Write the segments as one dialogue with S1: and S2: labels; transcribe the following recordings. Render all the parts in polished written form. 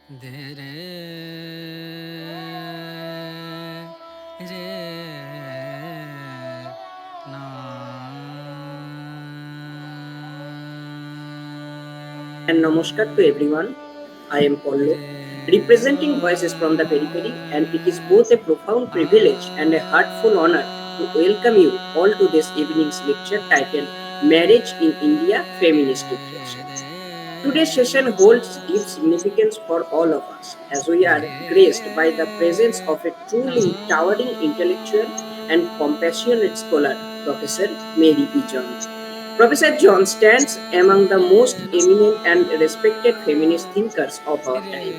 S1: And namaskar to everyone. I am Pollo, representing Voices from the Periphery, and it is both a profound privilege and a heartful honor to welcome you all to this evening's lecture titled Marriage in India Feminist Reflections. Today's session holds deep significance for all of us as we are graced by the presence of a truly towering intellectual and compassionate scholar, Professor Mary E. John. Professor John stands among the most eminent and respected feminist thinkers of our time.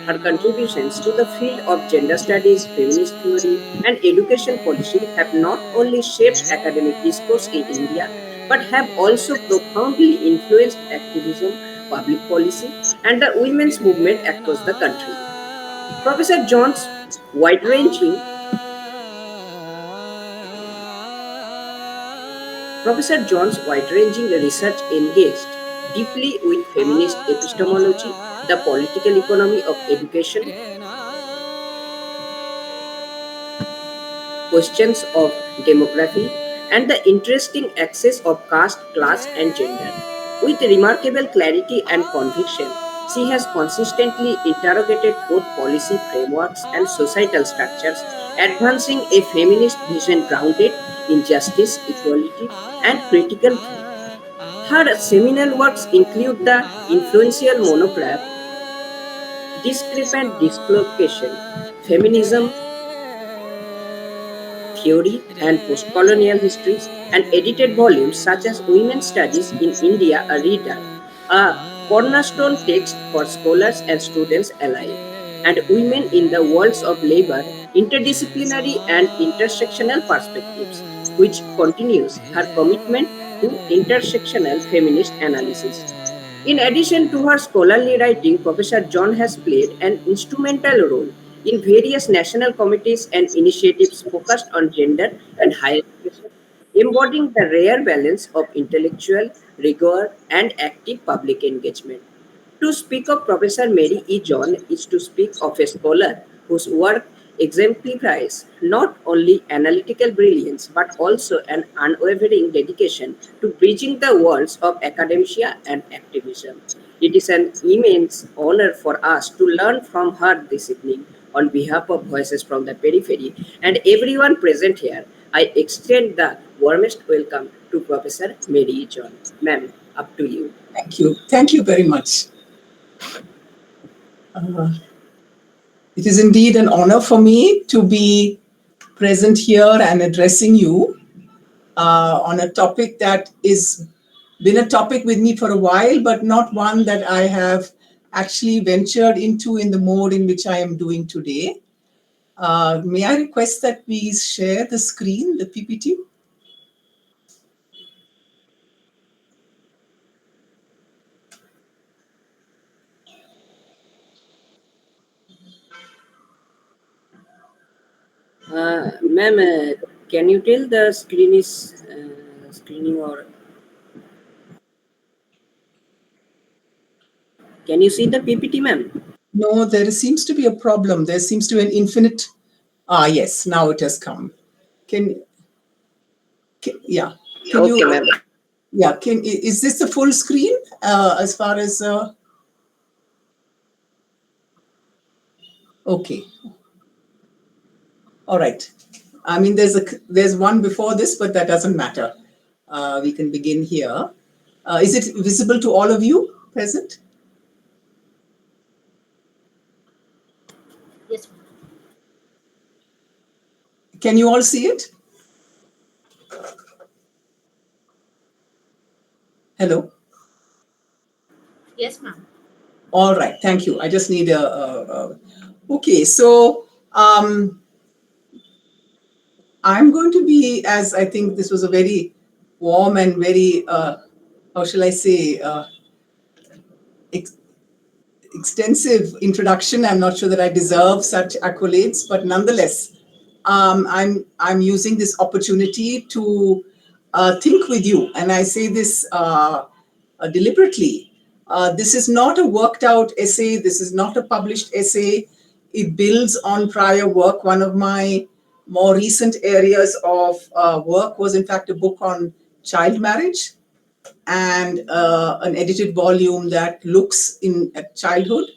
S1: Her contributions to the field of gender studies, feminist theory, and education policy have not only shaped academic discourse in India but have also profoundly influenced activism, public policy, and the women's movement across the country. Professor John's wide-ranging Professor John's wide-ranging research engaged deeply with feminist epistemology, the political economy of education, questions of demography, and the interesting axis of caste, class, and gender. With remarkable clarity and conviction, she has consistently interrogated both policy frameworks and societal structures, advancing a feminist vision grounded in justice, equality, and critical thought. Her seminal works include the influential monograph Discrepant Dislocation, Feminism, Theory, and Postcolonial Histories, and edited volumes such as Women's Studies in India, a Reader, a cornerstone text for scholars and students alike, and Women in the Worlds of Labor, Interdisciplinary and Intersectional Perspectives, which continues her commitment to intersectional feminist analysis. In addition to her scholarly writing, Professor John has played an instrumental role in various national committees and initiatives focused on gender and higher education, embodying the rare balance of intellectual rigor and active public engagement. To speak of Professor Mary E. John is to speak of a scholar whose work exemplifies not only analytical brilliance but also an unwavering dedication to bridging the worlds of academia and activism. It is an immense honor for us to learn from her this evening. On behalf of Voices from the Periphery and everyone present here, I extend the warmest welcome to Professor Mary E. John. Ma'am, up to you.
S2: Thank you. Thank you very much. It is indeed an honor for me to be present here and addressing you on a topic that is been a topic with me for a while, but not one that I have actually ventured into in the mode in which I am doing today. May I request that we share the screen, the PPT?
S1: Ma'am, can you tell the screen is screening or can you see the PPT, ma'am?
S2: No, there seems to be a problem. There seems to be an infinite. Yes, now it has come. Yeah. Can
S1: Okay,
S2: you?
S1: ma'am.
S2: Yeah. Is this the full screen as far as? Okay. All right. I mean, there's one before this, but that doesn't matter. We can begin here. Is it visible to all of you present?
S3: Yes.
S2: Can you all see it? Hello?
S3: Yes, ma'am.
S2: All right. Thank you. I just need okay. So I'm going to be, as I think this was a very warm and very, how shall I say, extensive introduction. I'm not sure that I deserve such accolades, but nonetheless, I'm using this opportunity to think with you, and I say this deliberately, This is not a worked out essay. This is not a published essay. It builds on prior work. One of my more recent areas of work was, in fact, a book on child marriage and an edited volume that looks in at childhood.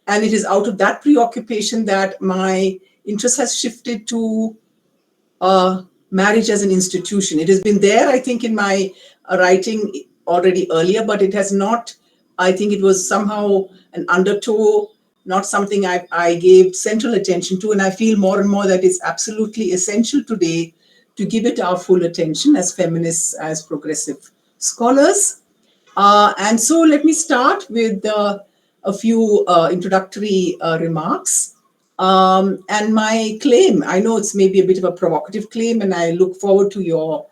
S2: And it is out of that preoccupation that my interest has shifted to marriage as an institution. It has been there, I think, in my writing already earlier, but it has not, I think it was somehow an undertow, not something I gave central attention to. And I feel more and more that it's absolutely essential today to give it our full attention as feminists, as progressive scholars. And so let me start with a few introductory remarks. And my claim, I know it's maybe a bit of a provocative claim, and I look forward to your,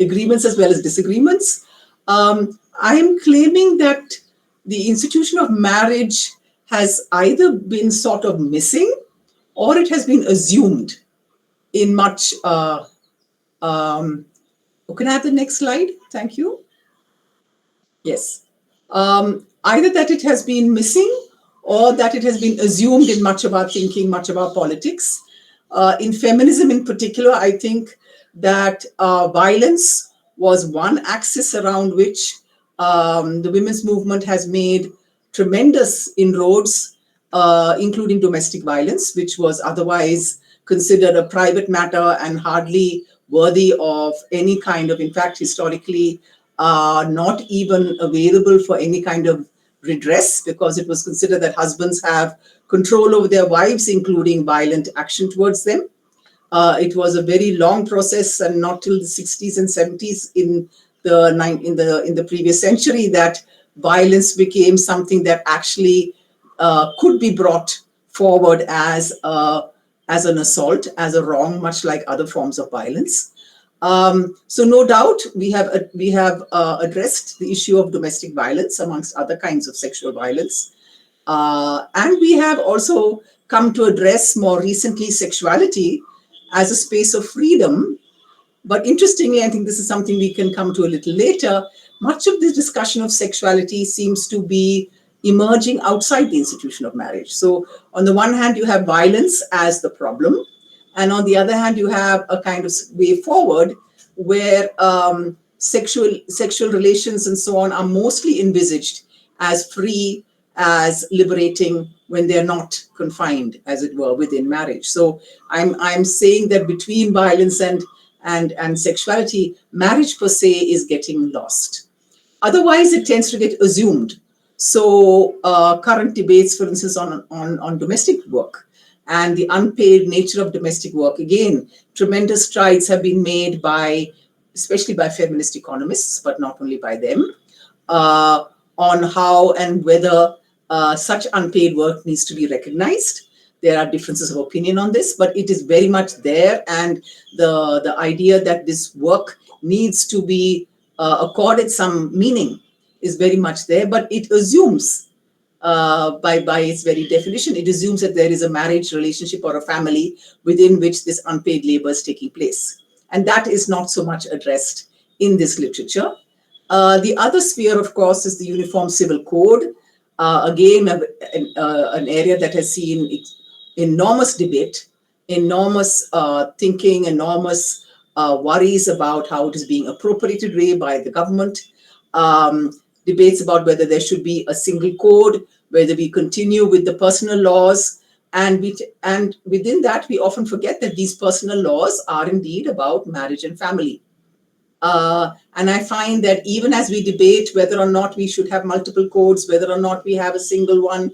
S2: agreements as well as disagreements. I'm claiming that the institution of marriage has either been sort of missing or it has been assumed in much. Can I have the next slide? Thank you. Yes. Either that it has been missing or that it has been assumed in much of our thinking, much of our politics. In feminism in particular, I think that violence was one axis around which the women's movement has made tremendous inroads, including domestic violence, which was otherwise considered a private matter and hardly worthy of any kind of, in fact, historically, not even available for any kind of redress, because it was considered that husbands have control over their wives, including violent action towards them. It was a very long process, and not till the 60s and 70s in the previous century that violence became something that actually could be brought forward as an assault, as a wrong, much like other forms of violence. So no doubt we have addressed the issue of domestic violence amongst other kinds of sexual violence. And we have also come to address more recently sexuality as a space of freedom. But interestingly, I think this is something we can come to a little later. Much of this discussion of sexuality seems to be emerging outside the institution of marriage. So on the one hand, you have violence as the problem. And on the other hand, you have a kind of way forward where sexual relations and so on are mostly envisaged as free, as liberating when they're not confined, as it were, within marriage. So I'm saying that between violence and sexuality, marriage per se is getting lost. Otherwise, it tends to get assumed. So current debates, for instance, on domestic work and the unpaid nature of domestic work, again, tremendous strides have been made especially by feminist economists, but not only by them, on how and whether such unpaid work needs to be recognized. There are differences of opinion on this, but it is very much there. And the idea that this work needs to be accorded some meaning is very much there, but it assumes, by its very definition, it assumes that there is a marriage relationship or a family within which this unpaid labor is taking place. And that is not so much addressed in this literature. The other sphere, of course, is the Uniform Civil Code. Again, an area that has seen enormous debate, enormous thinking, enormous worries about how it is being appropriated by the government, debates about whether there should be a single code, whether we continue with the personal laws. And within that, we often forget that these personal laws are indeed about marriage and family. And I find that even as we debate whether or not we should have multiple codes, whether or not we have a single one,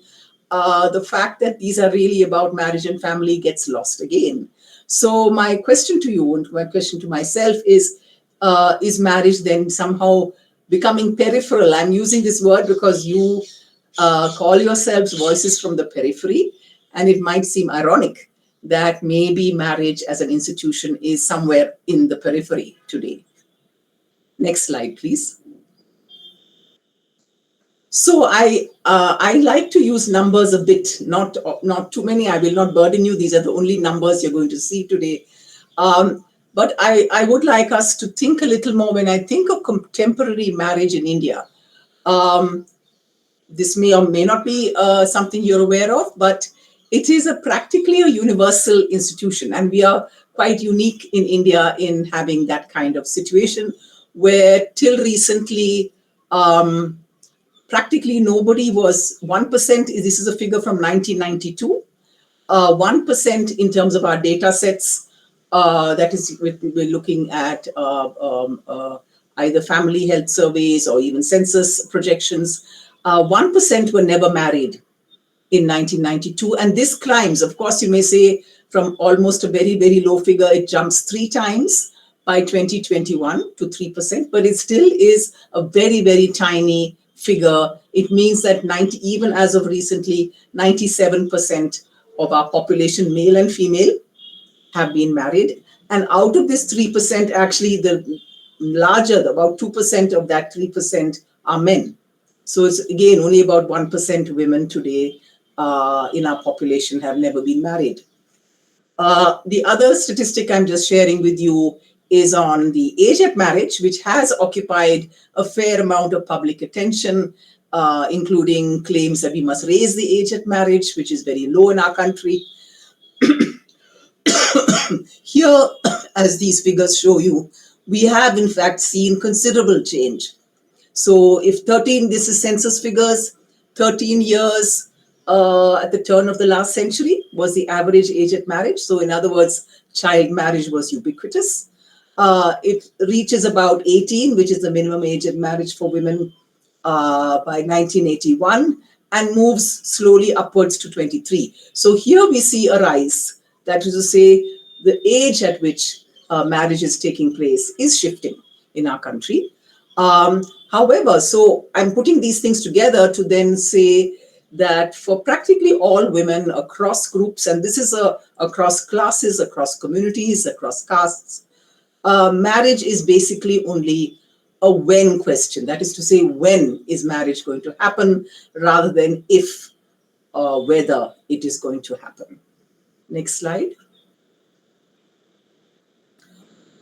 S2: the fact that these are really about marriage and family gets lost again. So my question to you and my question to myself is marriage then somehow becoming peripheral? I'm using this word because you call yourselves voices from the periphery, and it might seem ironic that maybe marriage as an institution is somewhere in the periphery today. Next slide, please. So I like to use numbers a bit, not too many. I will not burden you. These are the only numbers you're going to see today. But I would like us to think a little more when I think of contemporary marriage in India. This may or may not be something you're aware of, but it is practically a universal institution. And we are quite unique in India in having that kind of situation where till recently, practically nobody was 1%. This is a figure from 1992. 1% in terms of our data sets. That is, we're looking at either family health surveys or even census projections. 1% were never married in 1992. And this climbs, of course, you may say from almost a very, very low figure, it jumps 3 times by 2021 to 3%, but it still is a very, very tiny figure. It means that even as of recently, 97% of our population, male and female, have been married. And out of this 3%, actually the larger, about 2% of that 3% are men. So it's again only about 1% women today in our population have never been married. The other statistic I'm just sharing with you is on the age at marriage, which has occupied a fair amount of public attention, including claims that we must raise the age at marriage, which is very low in our country. Here, as these figures show you, we have in fact seen considerable change. So if 13, this is census figures, 13 years at the turn of the last century was the average age at marriage. So in other words, child marriage was ubiquitous. It reaches about 18, which is the minimum age at marriage for women by 1981, and moves slowly upwards to 23. So here we see a rise. That is to say, the age at which marriage is taking place is shifting in our country. However, so I'm putting these things together to then say that for practically all women across groups, and this is across classes, across communities, across castes, marriage is basically only a when question. That is to say, when is marriage going to happen rather than if or whether it is going to happen. Next slide.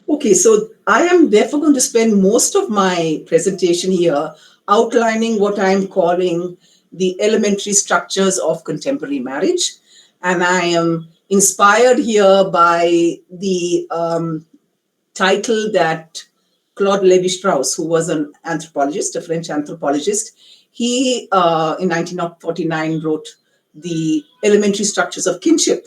S2: Okay, so I am therefore going to spend most of my presentation here outlining what I'm calling the elementary structures of contemporary marriage. And I am inspired here by the title that Claude Lévi-Strauss, who was an anthropologist, a French anthropologist, he in 1949 wrote The Elementary Structures of Kinship.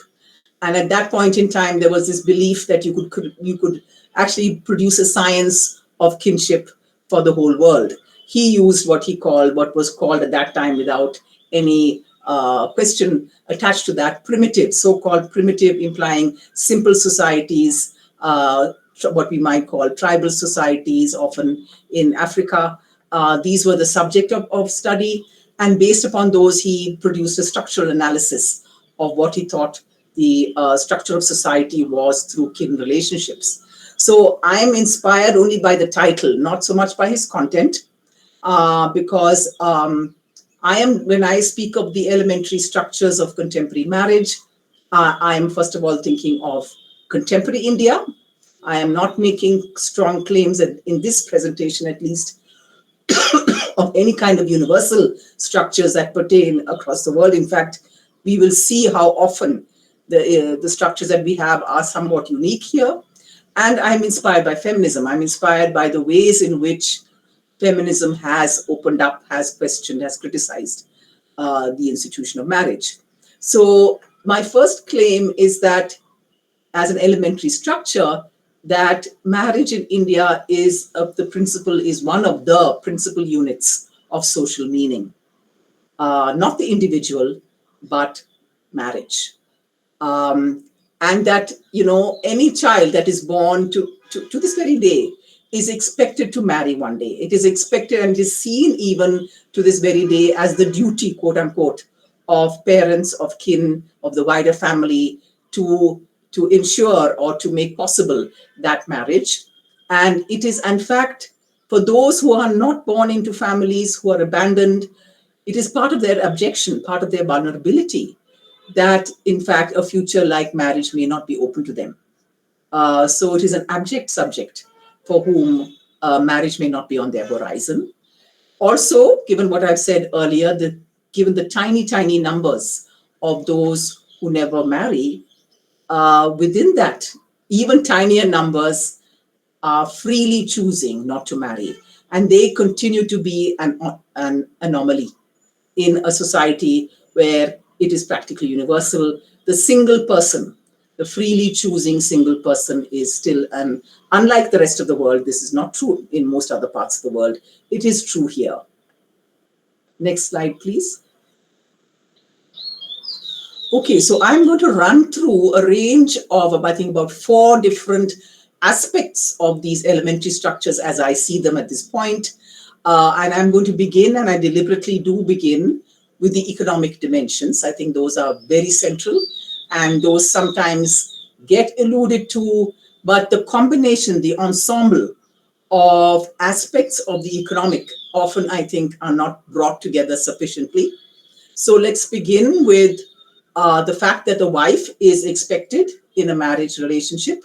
S2: And at that point in time, there was this belief that you could actually produce a science of kinship for the whole world. He used what was called at that time, without any question attached to that, primitive, so-called primitive, implying simple societies, what we might call tribal societies, often in Africa. These were the subject of study. And based upon those, he produced a structural analysis of what he thought the structure of society was through kin relationships. So I'm inspired only by the title, not so much by his content, because when I speak of the elementary structures of contemporary marriage, I am first of all thinking of contemporary India. I am not making strong claims in this presentation, at least, of any kind of universal structures that pertain across the world. In fact, we will see how often the structures that we have are somewhat unique here. And I'm inspired by feminism. I'm inspired by the ways in which feminism has opened up, has questioned, has criticized the institution of marriage. So my first claim is that as an elementary structure, that marriage in India is one of the principal units of social meaning. Not the individual, but marriage. And that, any child that is born to this very day is expected to marry one day. It is expected and is seen even to this very day as the duty, quote unquote, of parents, of kin, of the wider family to ensure or to make possible that marriage. And it is, in fact, for those who are not born into families, who are abandoned, it is part of their abjection, part of their vulnerability, that in fact a future like marriage may not be open to them. So it is an abject subject for whom marriage may not be on their horizon. Also, given what I've said earlier, given the tiny, tiny numbers of those who never marry, within that, even tinier numbers are freely choosing not to marry. And they continue to be an anomaly in a society where it is practically universal. The single person, the freely choosing single person, is still an, unlike the rest of the world, this is not true in most other parts of the world. It is true here. Next slide, please. Okay, so I'm going to run through a range of, I think, about 4 different aspects of these elementary structures as I see them at this point. And I'm going to begin, and I deliberately do begin, with the economic dimensions. I think those are very central, and those sometimes get alluded to, but the combination, the ensemble of aspects of the economic often, I think, are not brought together sufficiently. So let's begin with the fact that the wife is expected in a marriage relationship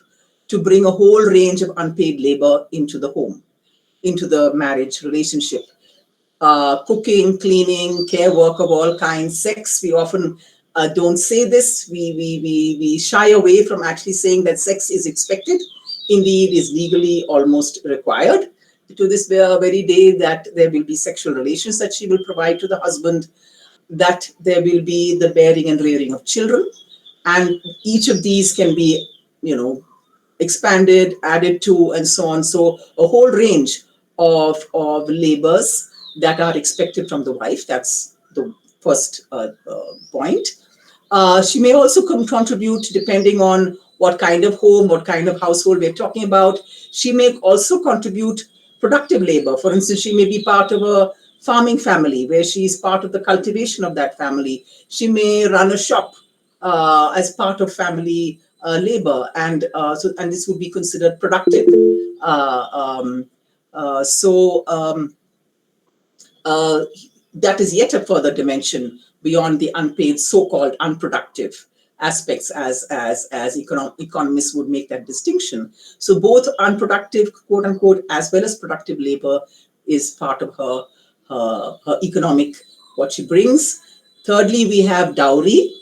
S2: to bring a whole range of unpaid labor into the home, into the marriage relationship. Cooking, cleaning, care work of all kinds, sex. We often don't say this. We shy away from actually saying that sex is expected. Indeed, is legally almost required to this very day, that there will be sexual relations that she will provide to the husband, that there will be the bearing and rearing of children. And each of these can be, expanded, added to, and so on. So a whole range of labors that are expected from the wife. That's the first point. She may also contribute, depending on what kind of home, what kind of household we're talking about. She may also contribute productive labor. For instance, she may be part of a farming family where she is part of the cultivation of that family. She may run a shop as part of family labor, and this would be considered productive. Uh, um, so that is yet a further dimension beyond the unpaid, so-called unproductive aspects, as economists would make that distinction. So both unproductive, quote unquote, as well as productive labor is part of her economic, what she brings. Thirdly, we have dowry.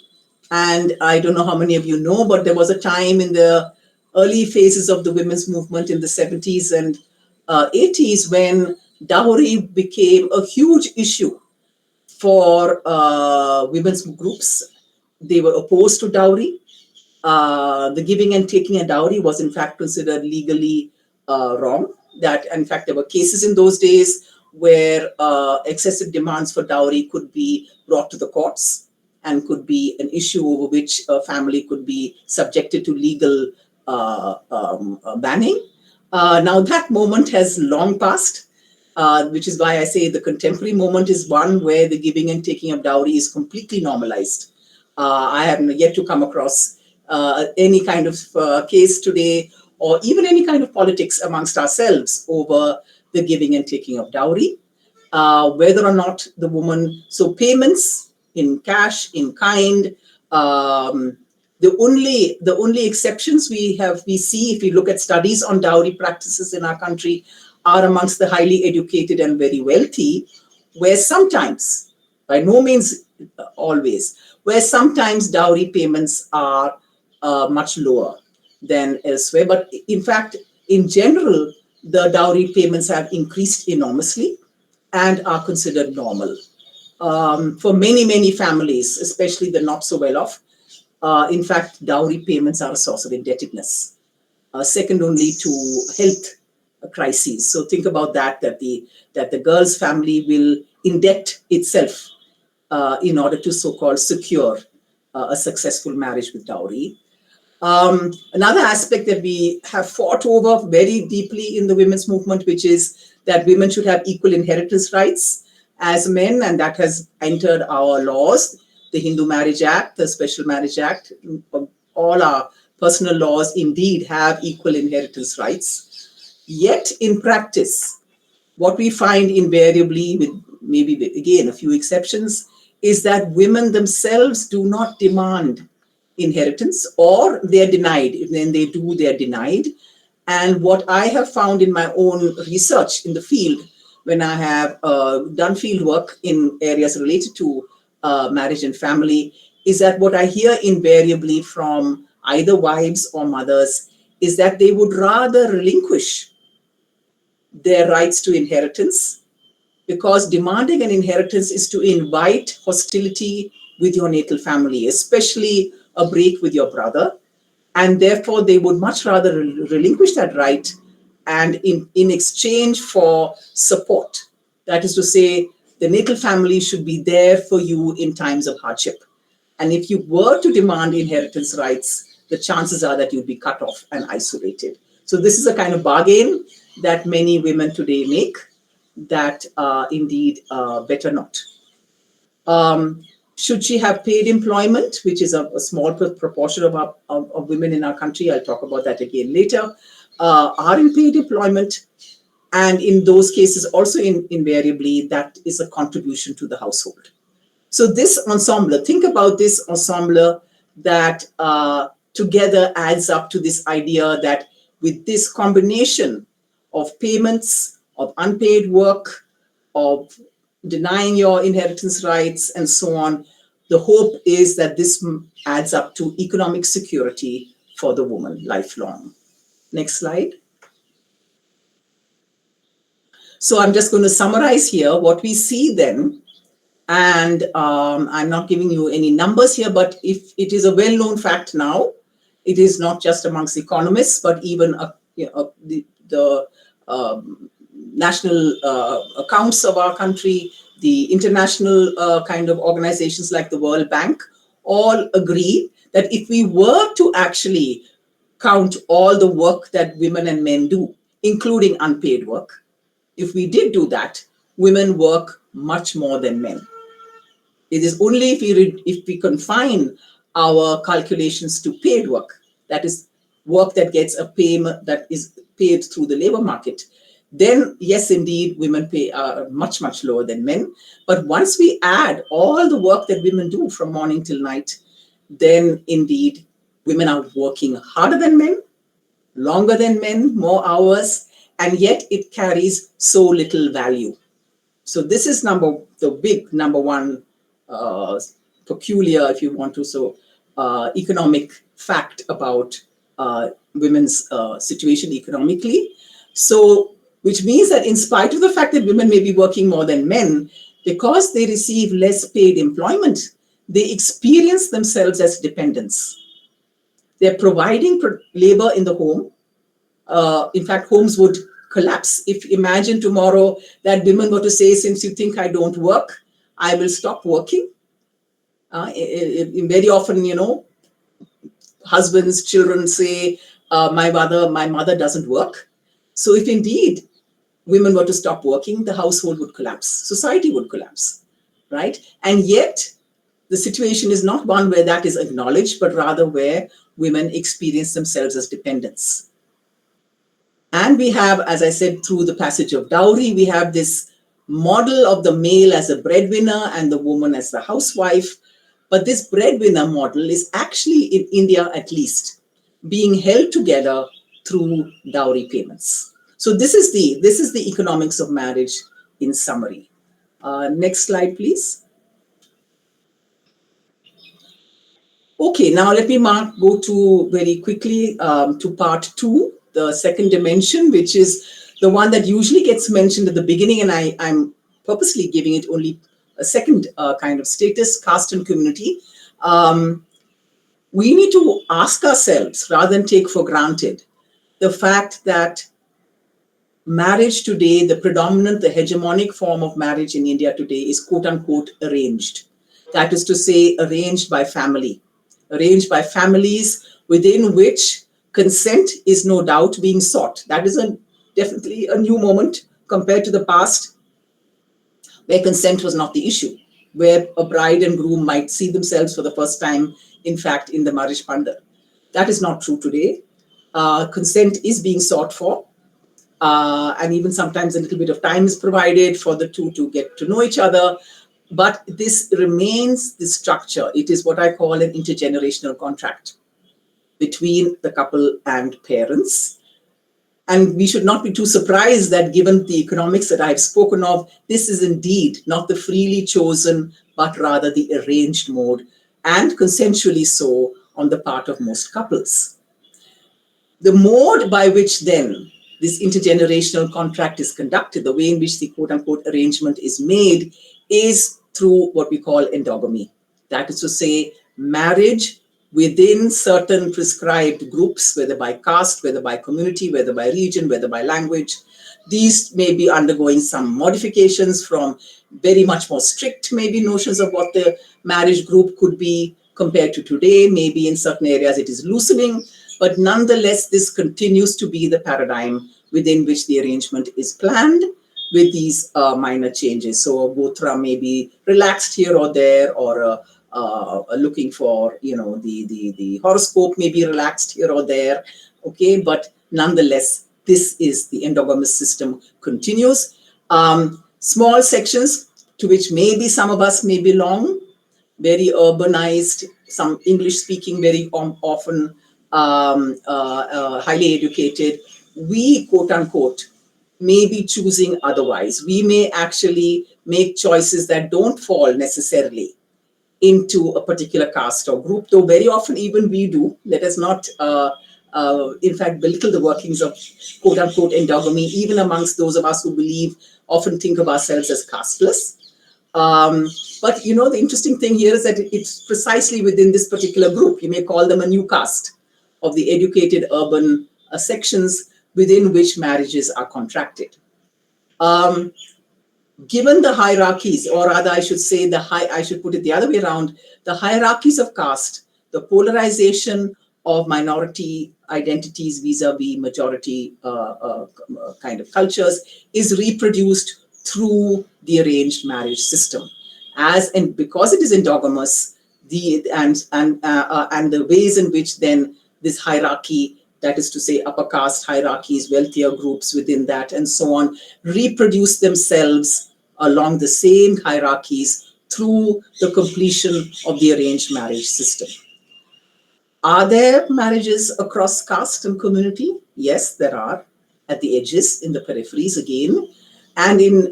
S2: And I don't know how many of you know, but there was a time in the early phases of the women's movement in the 70s and 80s when dowry became a huge issue for women's groups. They were opposed to dowry. The giving and taking a dowry was in fact considered legally wrong. That, in fact, there were cases in those days where excessive demands for dowry could be brought to the courts and could be an issue over which a family could be subjected to legal banning. Now that moment has long passed, which is why I say the contemporary moment is one where the giving and taking of dowry is completely normalized. I have yet to come across any kind of case today, or even any kind of politics amongst ourselves over the giving and taking of dowry. Whether or not the woman, so payments in cash, in kind, the only exceptions we see, if we look at studies on dowry practices in our country, are amongst the highly educated and very wealthy, where sometimes, by no means always, where sometimes dowry payments are much lower than elsewhere. But in fact, in general, the dowry payments have increased enormously and are considered normal. For many, many families, especially the not so well off, in fact, dowry payments are a source of indebtedness, second only to health crises. So think about that the girl's family will indebt itself in order to so-called secure a successful marriage with dowry. Another aspect that we have fought over very deeply in the women's movement, which is that women should have equal inheritance rights as men, and that has entered our laws, the Hindu Marriage Act, the Special Marriage Act. All our personal laws indeed have equal inheritance rights. Yet in practice, what we find invariably, with maybe again a few exceptions, is that women themselves do not demand inheritance, or they're denied. When they do, they're denied. And what I have found in my own research in the field, when I have done field work in areas related to marriage and family, is that what I hear invariably from either wives or mothers is that they would rather relinquish their rights to inheritance, because demanding an inheritance is to invite hostility with your natal family, especially a break with your brother. And therefore, they would much rather relinquish that right, and in exchange for support. That is to say, the natal family should be there for you in times of hardship. And if you were to demand inheritance rights, the chances are that you'd be cut off and isolated. So this is a kind of bargain that many women today make, that indeed better not. Should she have paid employment, which is a small proportion of women in our country? I'll talk about that again later. Are in paid employment, and in those cases also invariably that is a contribution to the household. So this ensemble, think about this ensemble that together adds up to this idea that with this combination of payments, of unpaid work, of denying your inheritance rights, and so on, the hope is that this adds up to economic security for the woman lifelong. Next slide. So I'm just going to summarize here what we see then. And I'm not giving you any numbers here, but if it is a well-known fact now, it is not just amongst economists, but even the national accounts of our country, the international kind of organizations like the World Bank, all agree that if we were to actually count all the work that women and men do, including unpaid work, if we did do that, women work much more than men. It is only if we confine our calculations to paid work, that is work that gets a payment that is paid through the labor market, then yes, indeed, women pay much, much lower than men. But once we add all the work that women do from morning till night, then indeed, women are working harder than men, longer than men, more hours, and yet it carries so little value. So this is the big number one peculiar, if you want to, economic fact about women's situation economically. So, which means that in spite of the fact that women may be working more than men, because they receive less paid employment, they experience themselves as dependents. They're providing labor in the home. In fact, homes would collapse if, imagine tomorrow that women were to say, since you think I don't work, I will stop working. Very often, husbands, children say, my mother doesn't work. So if indeed women were to stop working, the household would collapse, society would collapse, right? And yet the situation is not one where that is acknowledged, but rather where women experience themselves as dependents. And we have, as I said, through the passage of dowry, we have this model of the male as a breadwinner and the woman as the housewife. But this breadwinner model is actually, in India at least, being held together through dowry payments. So this is the economics of marriage in summary. Next slide, please. Okay, now let me go to very quickly to part 2, the second dimension, which is the one that usually gets mentioned at the beginning, and I'm purposely giving it only a second kind of status, caste and community. We need to ask ourselves, rather than take for granted, the fact that marriage today, the predominant, the hegemonic form of marriage in India today is quote unquote arranged. That is to say, arranged by family. Arranged by families within which consent is no doubt being sought. That is definitely a new moment compared to the past, where consent was not the issue, where a bride and groom might see themselves for the first time, in fact, in the marriage pandal. That is not true today. Consent is being sought for, and even sometimes a little bit of time is provided for the two to get to know each other. But this remains the structure. It is what I call an intergenerational contract between the couple and parents. And we should not be too surprised that given the economics that I've spoken of, this is indeed not the freely chosen, but rather the arranged mode, and consensually so on the part of most couples. The mode by which then this intergenerational contract is conducted, the way in which the quote unquote arrangement is made, is through what we call endogamy. That is to say, marriage within certain prescribed groups, whether by caste, whether by community, whether by region, whether by language. These may be undergoing some modifications from very much more strict, maybe, notions of what the marriage group could be compared to today. Maybe in certain areas it is loosening, but nonetheless, this continues to be the paradigm within which the arrangement is planned, with these minor changes. So a gotra may be relaxed here or there, or looking for, the horoscope may be relaxed here or there. Okay, but nonetheless, this is the endogamous system continues. Small sections to which maybe some of us may belong, very urbanized, some English speaking, very often highly educated, we quote unquote may be choosing otherwise. We may actually make choices that don't fall necessarily into a particular caste or group, though very often even we do. Let us not, in fact, belittle the workings of quote unquote endogamy, even amongst those of us who believe, often think of ourselves as casteless. But the interesting thing here is that it's precisely within this particular group, you may call them a new caste, of the educated urban sections within which marriages are contracted. Given the hierarchies, or rather I should say I should put it the other way around, the hierarchies of caste, the polarization of minority identities vis-a-vis majority kind of cultures, is reproduced through the arranged marriage system. And because it is endogamous, and the ways in which then this hierarchy, that is to say upper caste hierarchies, wealthier groups within that, and so on, reproduce themselves along the same hierarchies through the completion of the arranged marriage system. Are there marriages across caste and community? Yes, there are, at the edges, in the peripheries again. And in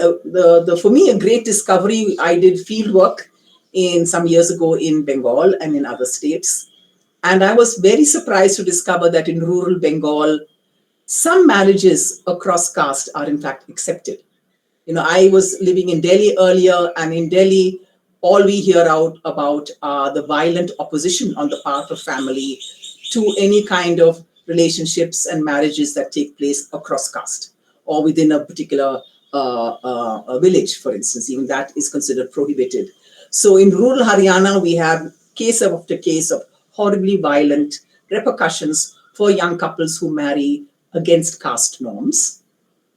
S2: for me, a great discovery, I did field work some years ago in Bengal and in other states. And I was very surprised to discover that in rural Bengal, some marriages across caste are in fact accepted. I was living in Delhi earlier, and in Delhi, all we hear about the violent opposition on the part of family to any kind of relationships and marriages that take place across caste or within a particular village, for instance. Even that is considered prohibited. So in rural Haryana, we have case after case of horribly violent repercussions for young couples who marry against caste norms.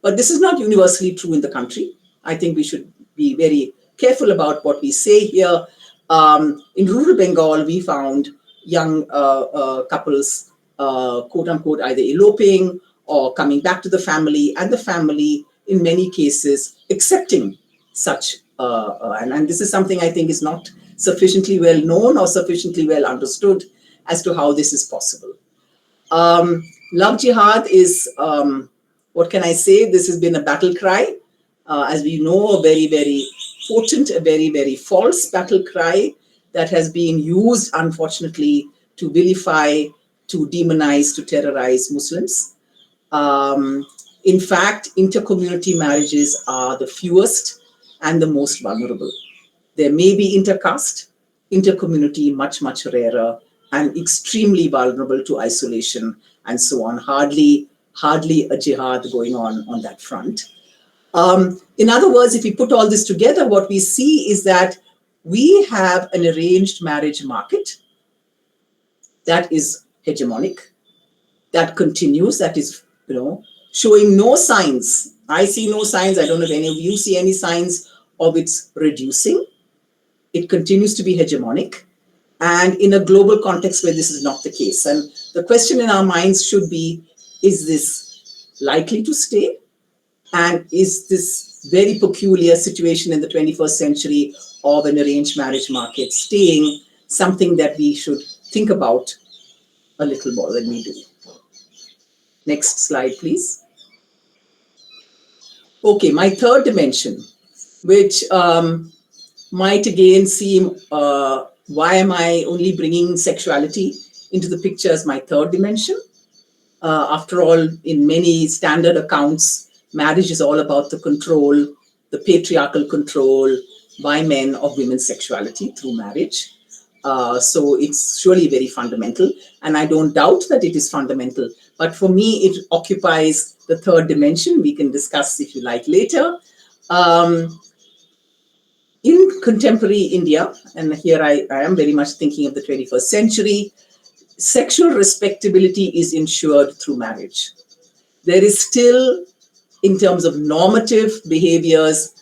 S2: But this is not universally true in the country. I think we should be very careful about what we say here. In rural Bengal, we found young couples, quote unquote, either eloping or coming back to the family, and the family, in many cases, accepting such. And this is something I think is not sufficiently well known or sufficiently well understood as to how this is possible. Love jihad is, what can I say? This has been a battle cry. As we know, a very, very potent, a very, very false battle cry that has been used, unfortunately, to vilify, to demonize, to terrorize Muslims. In fact, intercommunity marriages are the fewest and the most vulnerable. There may be intercaste, intercommunity much, much rarer, and extremely vulnerable to isolation and so on. Hardly a jihad going on that front. In other words, if we put all this together, what we see is that we have an arranged marriage market that is hegemonic, that continues, that is, showing no signs. I see no signs. I don't know if any of you see any signs of its reducing. It continues to be hegemonic, and in a global context where this is not the case. And the question in our minds should be, is this likely to stay? And is this very peculiar situation in the 21st century of an arranged marriage market staying something that we should think about a little more than we do? Next slide, please. Okay, my third dimension, which might again seem, why am I only bringing sexuality into the picture as my third dimension? After all, in many standard accounts, marriage is all about the control, the patriarchal control by men of women's sexuality through marriage. So it's surely very fundamental, and I don't doubt that it is fundamental. But for me, it occupies the third dimension. We can discuss if you like later. Um, in contemporary India, and here I am very much thinking of the 21st century, sexual respectability is ensured through marriage. There is still, in terms of normative behaviors,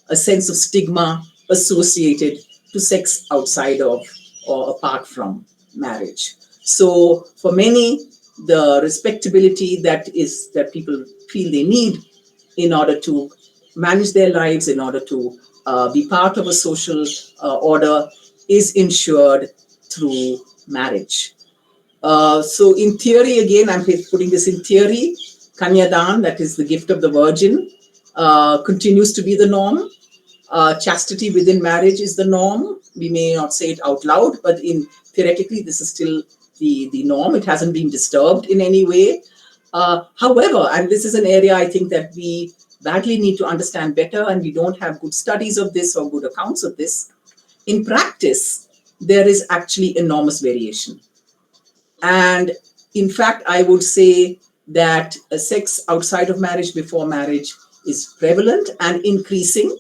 S2: a sense of stigma associated to sex outside of or apart from marriage. So for many, the respectability that people feel they need in order to manage their lives, in order to be part of a social order, is ensured through marriage. So in theory, again, I'm putting this in theory, Kanyadan, that is the gift of the virgin, continues to be the norm. Chastity within marriage is the norm. We may not say it out loud, but in theoretically, this is still the norm. It hasn't been disturbed in any way. However, and this is an area I think that we badly need to understand better, and we don't have good studies of this or good accounts of this. In practice, there is actually enormous variation. And in fact, I would say that sex outside of marriage, before marriage, is prevalent and increasing.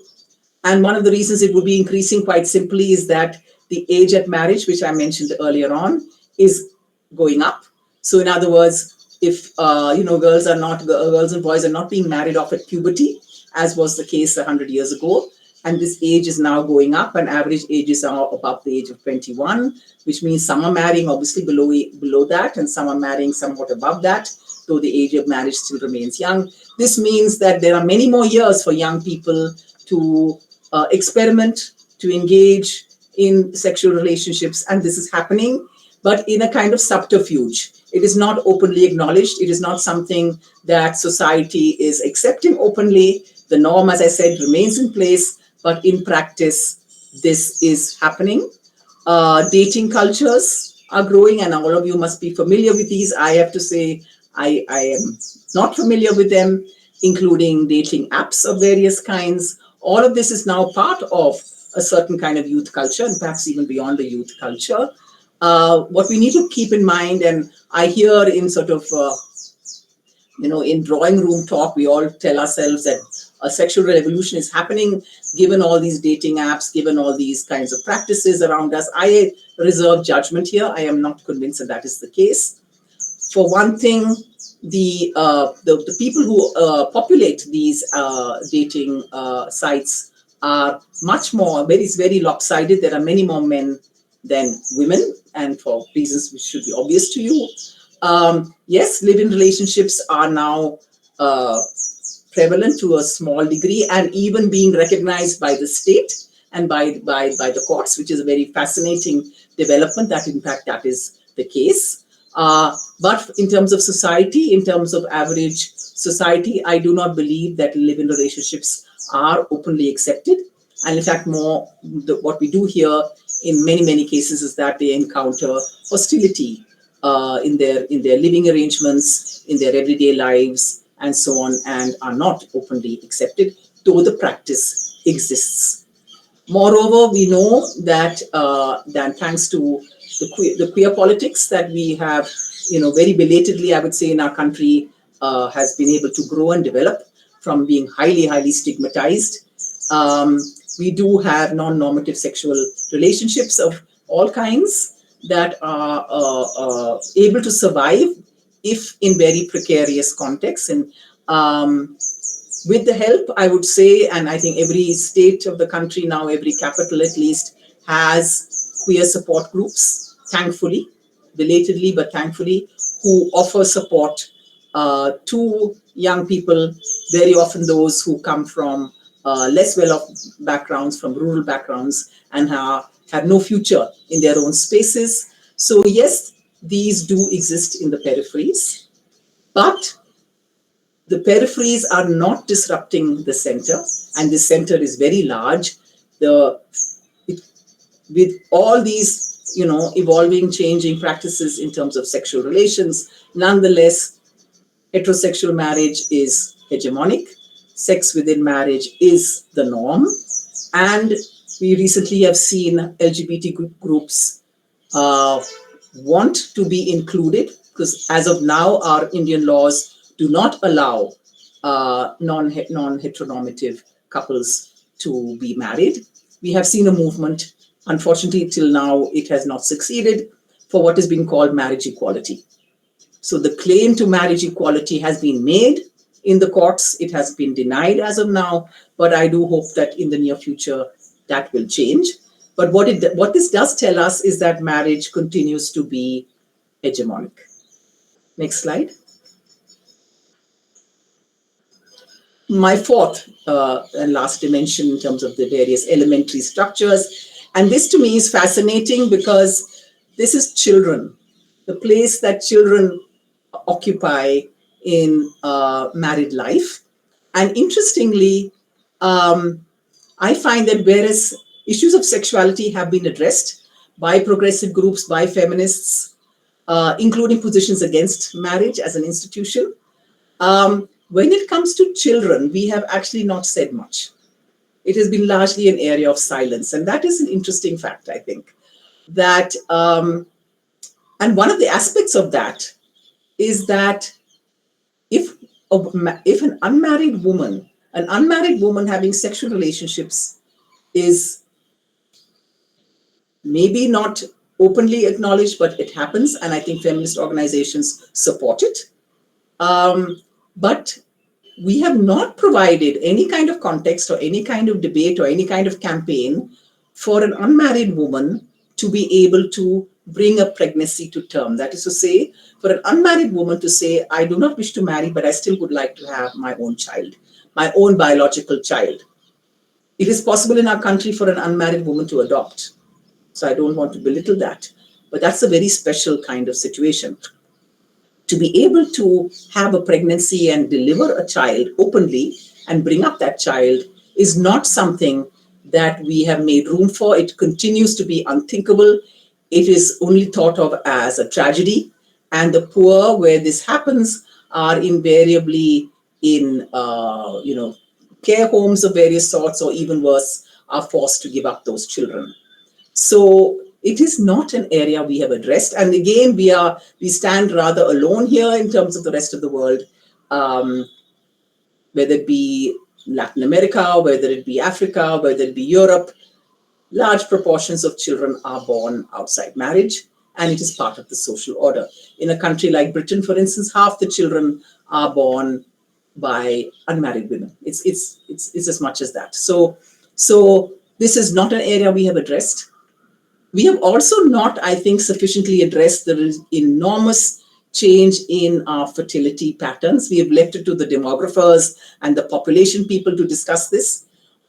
S2: And one of the reasons it would be increasing quite simply is that the age at marriage, which I mentioned earlier on, is going up. So in other words, if girls and boys are not being married off at puberty, as was the case 100 years ago, and this age is now going up, and average ages are above the age of 21, which means some are marrying obviously below that, and some are marrying somewhat above that, though the age of marriage still remains young. This means that there are many more years for young people to experiment, to engage in sexual relationships, and this is happening, but in a kind of subterfuge. It is not openly acknowledged. It is not something that society is accepting openly. The norm, as I said, remains in place, but in practice, this is happening. Dating cultures are growing, and all of you must be familiar with these. I have to say, I am not familiar with them, including dating apps of various kinds. All of this is now part of a certain kind of youth culture, and perhaps even beyond the youth culture. What we need to keep in mind, and I hear in sort of in drawing room talk, we all tell ourselves that a sexual revolution is happening given all these dating apps, given all these kinds of practices around us. I reserve judgment here. I am not convinced that that is the case. For one thing, the people who populate these dating sites are much more, it's very lopsided. There are many more men than women, and for reasons which should be obvious to you. Yes, live-in relationships are now prevalent to a small degree, and even being recognized by the state and by the courts, which is a very fascinating development, that in fact that is the case. But in terms of society, in terms of average society, I do not believe that live-in relationships are openly accepted. And in fact, what we do here in many cases is that they encounter hostility in their living arrangements, in their everyday lives, and so on, and are not openly accepted, though the practice exists. Moreover, we know that thanks to the queer politics that we have, very belatedly, I would say, in our country, has been able to grow and develop from being highly stigmatized. We do have non-normative sexual relationships of all kinds that are able to survive, if in very precarious contexts. And with the help, I would say, and I think every state of the country now, every capital at least, has queer support groups, thankfully, belatedly, but thankfully, who offer support to young people, very often those who come from less well-off backgrounds, from rural backgrounds, and have no future in their own spaces. So yes, these do exist in the peripheries, but The peripheries are not disrupting the center, and the center is very large. It, with all these, evolving, changing practices in terms of sexual relations, nonetheless, heterosexual marriage is hegemonic. Sex within marriage is the norm. And we recently have seen LGBT groups uh, want to be included, because as of now, our Indian laws do not allow non-heteronormative couples to be married. We have seen a movement. Unfortunately, till now, it has not succeeded for what is being called marriage equality. So the claim to marriage equality has been made in the courts. It has been denied as of now, but I do hope that in the near future that will change. But what this does tell us is that marriage continues to be hegemonic. Next slide. My fourth and last dimension in terms of the various elementary structures. And this to me is fascinating because this is children, the place that children occupy in married life. And interestingly, I find that whereas issues of sexuality have been addressed by progressive groups, by feminists, including positions against marriage as an institution, when it comes to children, we have actually not said much. It has been largely an area of silence. And that is an interesting fact, I think. That, and one of the aspects of that is that if, if an unmarried woman having sexual relationships is maybe not openly acknowledged, but it happens. And I think feminist organizations support it. But we have not provided any kind of context or any kind of debate or any kind of campaign for an unmarried woman to be able to bring a pregnancy to term. That is to say, for an unmarried woman to say, I do not wish to marry, but I still would like to have my own child, my own biological child. It is possible in our country for an unmarried woman to adopt. So I don't want to belittle that. But that's a very special kind of situation. To be able to have a pregnancy and deliver a child openly and bring up that child is not something that we have made room for. It continues to be unthinkable. It is only thought of as a tragedy. And the poor, where this happens, are invariably in, care homes of various sorts, or even worse, are forced to give up those children. So it is not an area we have addressed. And again, we stand rather alone here in terms of the rest of the world, whether it be Latin America, whether it be Africa, whether it be Europe. Large proportions of children are born outside marriage, and it is part of the social order. In a country like Britain, for instance, half the children are born by unmarried women. It's as much as that. So this is not an area we have addressed. We have also not, I think, sufficiently addressed the enormous change in our fertility patterns. We have left it to the demographers and the population people to discuss this.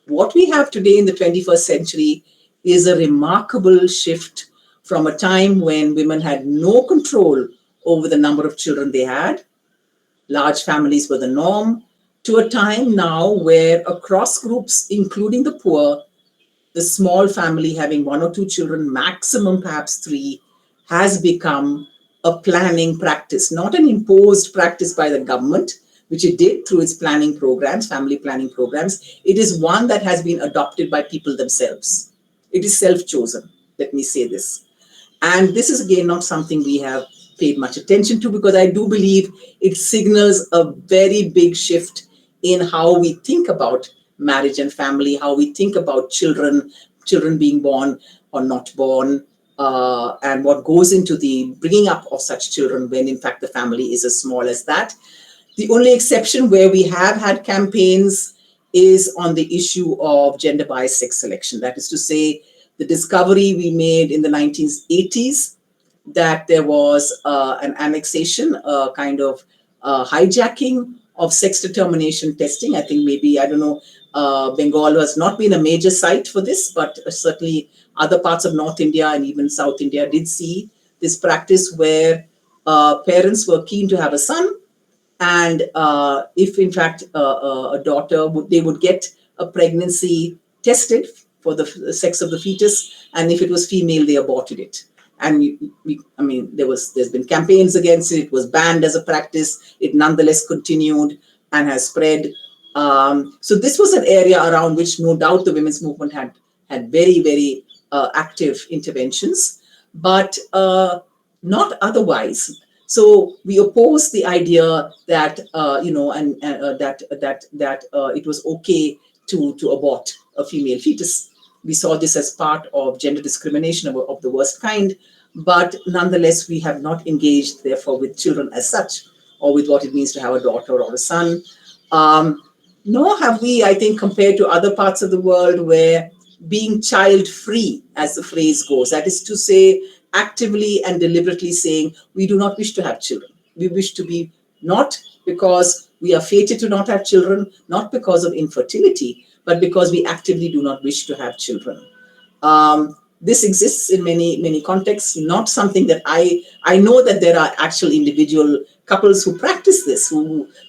S2: What we have today in the 21st century is a remarkable shift from a time when women had no control over the number of children they had. Large families were the norm, to a time now where across groups, including the poor, the small family having one or two children, maximum perhaps three, has become a planning practice, not an imposed practice by the government, which it did through its planning programs, family planning programs. It is one that has been adopted by people themselves. It is self-chosen, let me say this. And this is again not something we have paid much attention to, because I do believe it signals a very big shift in how we think about marriage and family, how we think about children being born or not born, and what goes into the bringing up of such children when in fact the family is as small as that. The only exception where we have had campaigns is on the issue of gender-biased sex selection. That is to say, the discovery we made in the 1980s that there was an annexation, a kind of hijacking of sex determination testing. I think maybe, I don't know, Bengal has not been a major site for this, but certainly other parts of North India and even South India did see this practice where parents were keen to have a son, And if in fact a daughter, they would get a pregnancy tested for the sex of the fetus, and if it was female, they aborted it. And I mean, there's been campaigns against it. It was banned as a practice. It nonetheless continued and has spread. So this was an area around which, no doubt, the women's movement had very, very active interventions, but not otherwise. So we oppose the idea that that it was okay to abort a female fetus. We saw this as part of gender discrimination of the worst kind, but nonetheless, we have not engaged, therefore, with children as such, or with what it means to have a daughter or a son. Nor have we, I think, compared to other parts of the world where being child free, as the phrase goes, that is to say, actively and deliberately saying, we do not wish to have children. We wish to be, not because we are fated to not have children, not because of infertility, but because we actively do not wish to have children. This exists in many contexts, not something that I know that there are actual individual couples who practice this,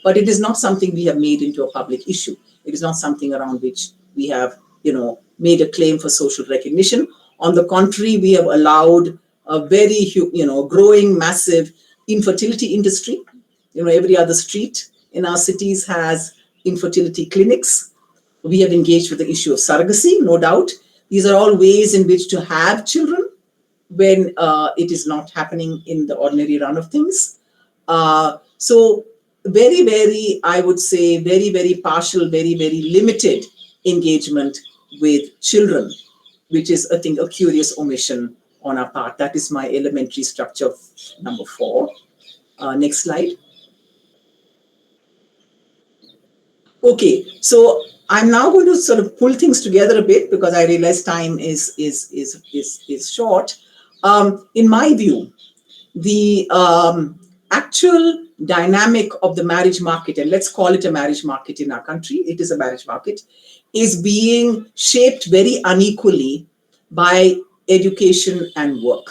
S2: but it is not something we have made into a public issue. It is not something around which we have, made a claim for social recognition. On the contrary, we have allowed a very, growing, massive infertility industry. Every other street in our cities has infertility clinics. We have engaged with the issue of surrogacy, no doubt. These are all ways in which to have children when it is not happening in the ordinary run of things. So very, very, I would say, very, very partial, very, very limited engagement with children, which is, I think, a curious omission on our part. That is my elementary structure number 4. Next slide. Okay, so I'm now going to sort of pull things together a bit because I realize time is short. In my view, the actual dynamic of the marriage market, and let's call it a marriage market in our country, it is a marriage market, is being shaped very unequally by education and work.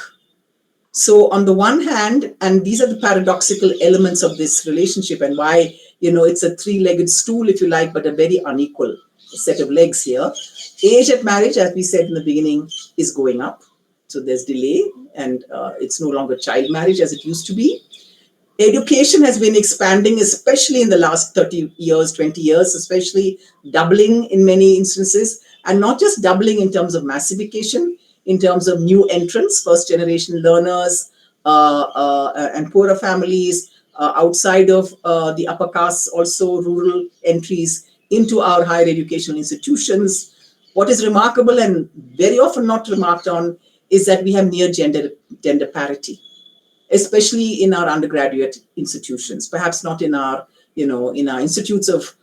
S2: So on the one hand, and these are the paradoxical elements of this relationship and why, it's a 3-legged stool, if you like, but a very unequal set of legs here. Age at marriage, as we said in the beginning, is going up. So there's delay, and it's no longer child marriage as it used to be. Education has been expanding, especially in the last 30 years, 20 years, especially doubling in many instances, and not just doubling in terms of massification, in terms of new entrants, first-generation learners, and poorer families, outside of the upper castes, also rural entries into our higher educational institutions. What is remarkable and very often not remarked on is that we have near gender parity, especially in our undergraduate institutions, perhaps not in our, in our institutes of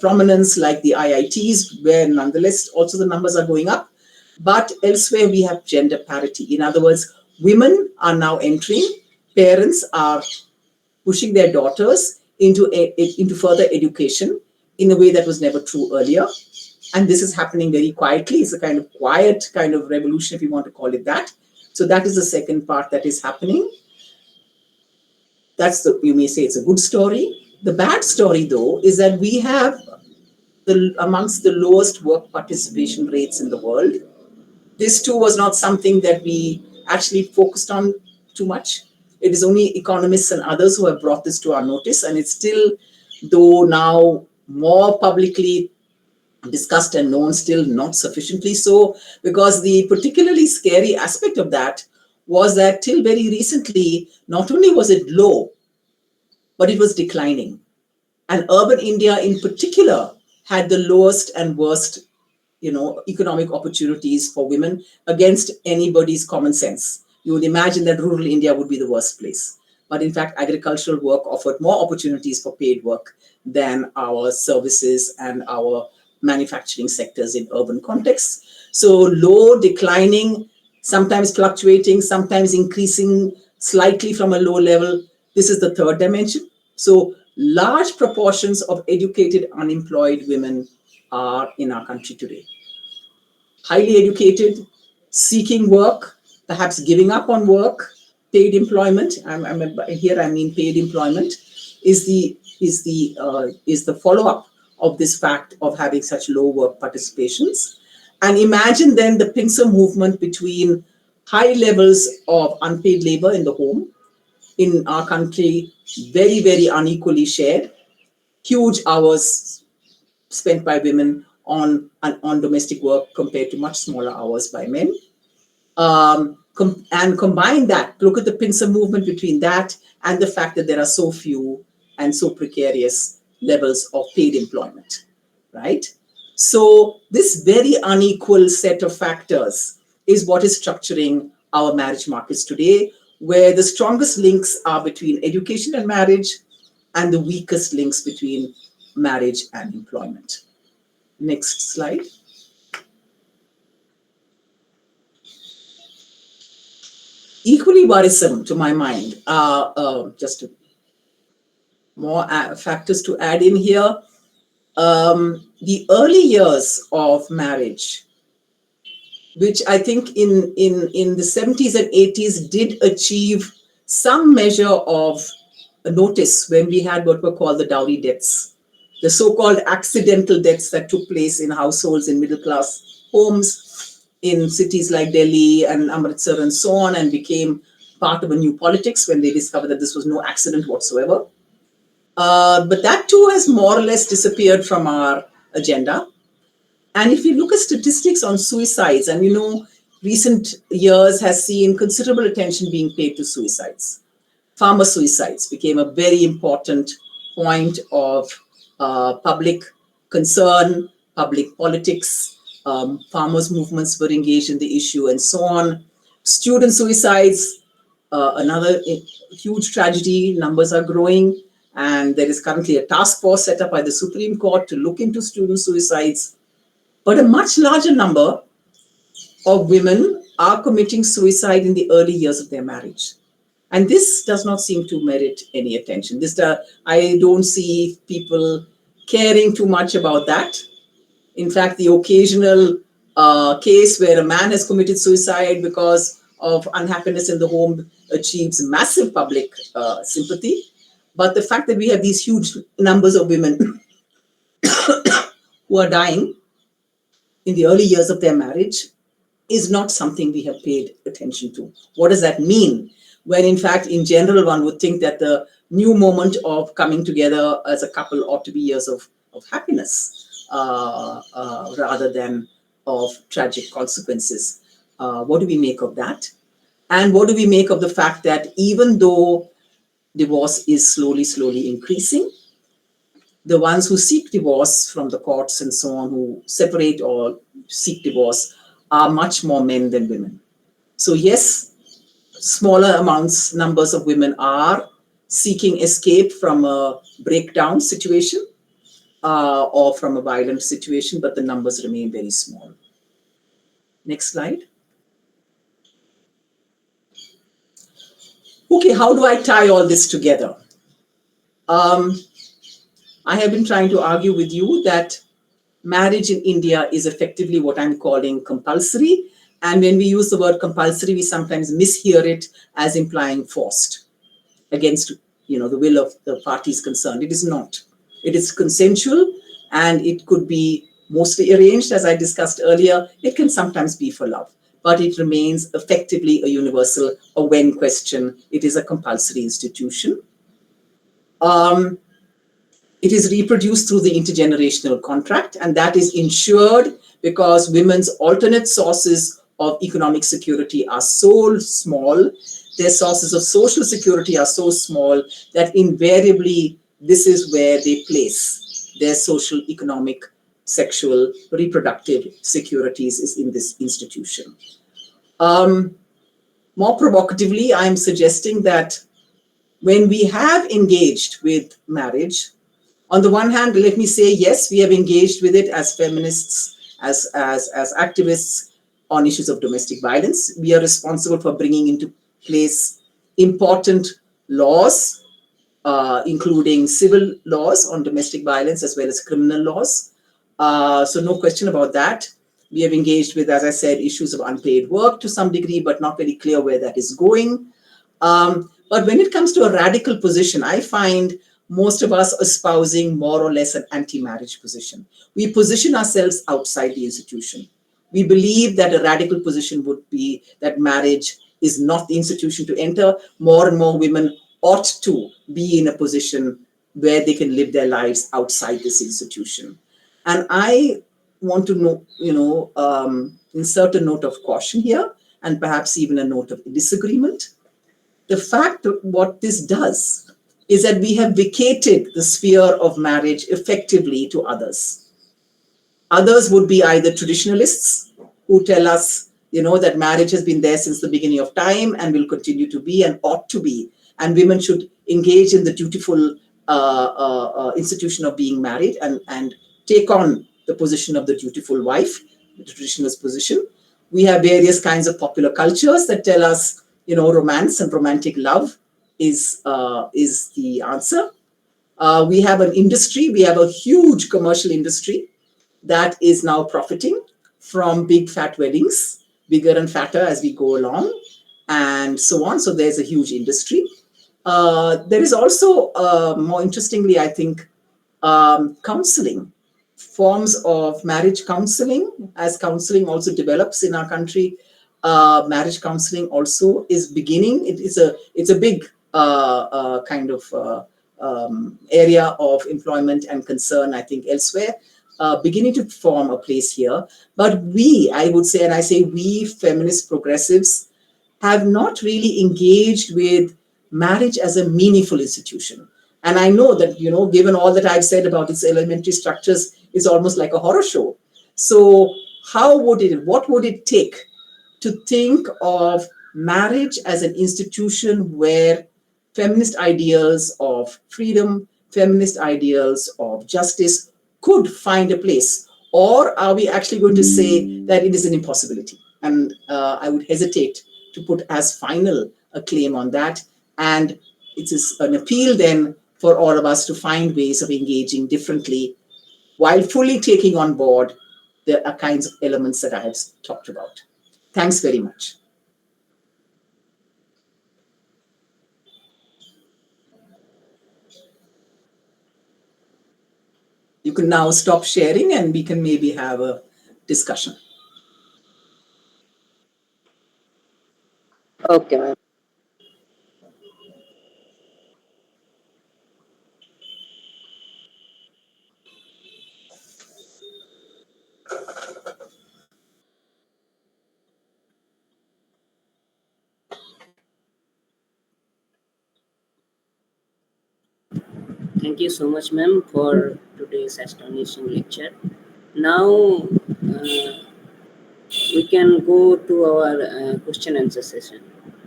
S2: prominence like the IITs, where nonetheless also the numbers are going up. But elsewhere we have gender parity. In other words, women are now entering, parents are pushing their daughters into further education in a way that was never true earlier. And this is happening very quietly. It's a kind of quiet kind of revolution, if you want to call it that. So that is the second part that is happening. You may say it's a good story. The bad story, though, is that we have amongst the lowest work participation rates in the world. This too was not something that we actually focused on too much. It is only economists and others who have brought this to our notice, and it's still, though now more publicly discussed and known, still not sufficiently so, because the particularly scary aspect of that was that till very recently, not only was it low, but it was declining. And urban India in particular had the lowest and worst, economic opportunities for women against anybody's common sense. You would imagine that rural India would be the worst place. But in fact, agricultural work offered more opportunities for paid work than our services and our manufacturing sectors in urban contexts. So low, declining, sometimes fluctuating, sometimes increasing slightly from a low level. This is the third dimension. So large proportions of educated, unemployed women are in our country today. Highly educated, seeking work, perhaps giving up on work, paid employment. Here I mean paid employment. is the follow-up of this fact of having such low work participations. And imagine then the pincer movement between high levels of unpaid labor in the home, in our country, very, very unequally shared, huge hours spent by women on domestic work compared to much smaller hours by men. And combine that, look at the pincer movement between that and the fact that there are so few and so precarious levels of paid employment, right? So this very unequal set of factors is what is structuring our marriage markets today, where the strongest links are between education and marriage, and the weakest links between marriage and employment. Next slide. Equally worrisome to my mind are just more factors to add in here. The early years of marriage, which I think in the 70s and 80s did achieve some measure of a notice when we had what were called the dowry deaths, the so-called accidental deaths that took place in households in middle-class homes in cities like Delhi and Amritsar and so on, and became part of a new politics when they discovered that this was no accident whatsoever. But that too has more or less disappeared from our agenda. And if you look at statistics on suicides, and recent years has seen considerable attention being paid to suicides. Farmer suicides became a very important point of public concern, public politics. Farmers' movements were engaged in the issue and so on. Student suicides, another huge tragedy. Numbers are growing. And there is currently a task force set up by the Supreme Court to look into student suicides. But a much larger number of women are committing suicide in the early years of their marriage. And this does not seem to merit any attention. I don't see people caring too much about that. In fact, the occasional case where a man has committed suicide because of unhappiness in the home achieves massive public sympathy. But the fact that we have these huge numbers of women who are dying in the early years of their marriage is not something we have paid attention to. What does that mean? When in fact, in general, one would think that the new moment of coming together as a couple ought to be years of happiness rather than of tragic consequences. What do we make of that? And what do we make of the fact that even though divorce is slowly increasing, the ones who seek divorce from the courts and so on, who separate or seek divorce, are much more men than women. So yes, smaller numbers of women are seeking escape from a breakdown situation or from a violent situation, but the numbers remain very small. Next slide. Okay, how do I tie all this together? I have been trying to argue with you that marriage in India is effectively what I'm calling compulsory. And when we use the word compulsory, we sometimes mishear it as implying forced against the will of the parties concerned. It is not. It is consensual, and it could be mostly arranged, as I discussed earlier. It can sometimes be for love, but it remains effectively a universal, a when question. It is a compulsory institution. It is reproduced through the intergenerational contract, and that is ensured because women's alternate sources of economic security are so small, their sources of social security are so small that invariably this is where they place their social, economic, sexual, reproductive securities is in this institution. More provocatively, I'm suggesting that when we have engaged with marriage, on the one hand, let me say, yes, we have engaged with it as feminists, as activists on issues of domestic violence. We are responsible for bringing into place important laws, including civil laws on domestic violence as well as criminal laws. So no question about that. We have engaged with, as I said, issues of unpaid work to some degree, but not very clear where that is going. But when it comes to a radical position, I find most of us espousing more or less an anti-marriage position. We position ourselves outside the institution. We believe that a radical position would be that marriage is not the institution to enter. More and more women ought to be in a position where they can live their lives outside this institution. And I want to know, insert a note of caution here, and perhaps even a note of disagreement. The fact of what this does is that we have vacated the sphere of marriage effectively to others. Others would be either traditionalists who tell us, that marriage has been there since the beginning of time and will continue to be and ought to be, and women should engage in the dutiful institution of being married and take on the position of the dutiful wife, the traditionalist position. We have various kinds of popular cultures that tell us, romance and romantic love is the answer. We have an industry. We have a huge commercial industry that is now profiting from big fat weddings, bigger and fatter as we go along, and so on. So there's a huge industry. There is also, more interestingly, I think, counseling, forms of marriage counseling. As counseling also develops in our country, marriage counseling also is beginning. It's a big kind of area of employment and concern, I think, elsewhere, beginning to form a place here. But I would say, and I say we feminist progressives, have not really engaged with marriage as a meaningful institution. And I know that, given all that I've said about its elementary structures, it's almost like a horror show. So what would it take to think of marriage as an institution where feminist ideals of freedom, feminist ideals of justice could find a place? Or are we actually going to say that it is an impossibility? And I would hesitate to put as final a claim on that. And it is an appeal then for all of us to find ways of engaging differently while fully taking on board the kinds of elements that I have talked about. Thanks very much. You can now stop sharing and we can maybe have a discussion.
S1: Okay, ma'am. Thank you so much, ma'am, for today's astonishing lecture. Now, we can go to our question answer session,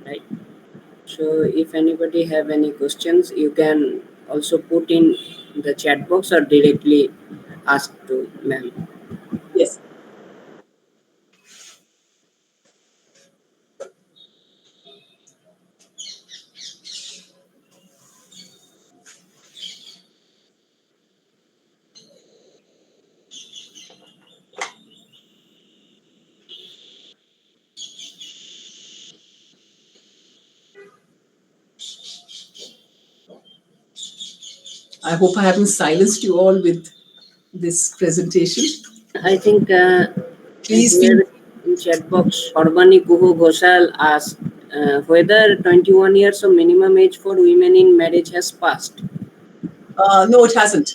S1: right? So, if anybody have any questions, you can also put in the chat box or directly ask to ma'am.
S2: Yes. I hope I haven't silenced you all with this presentation.
S1: I think
S2: Please
S1: here in chat box, Orbani Kuhu Ghoshal asked whether 21 years of minimum age for women in marriage has passed.
S2: No, it hasn't.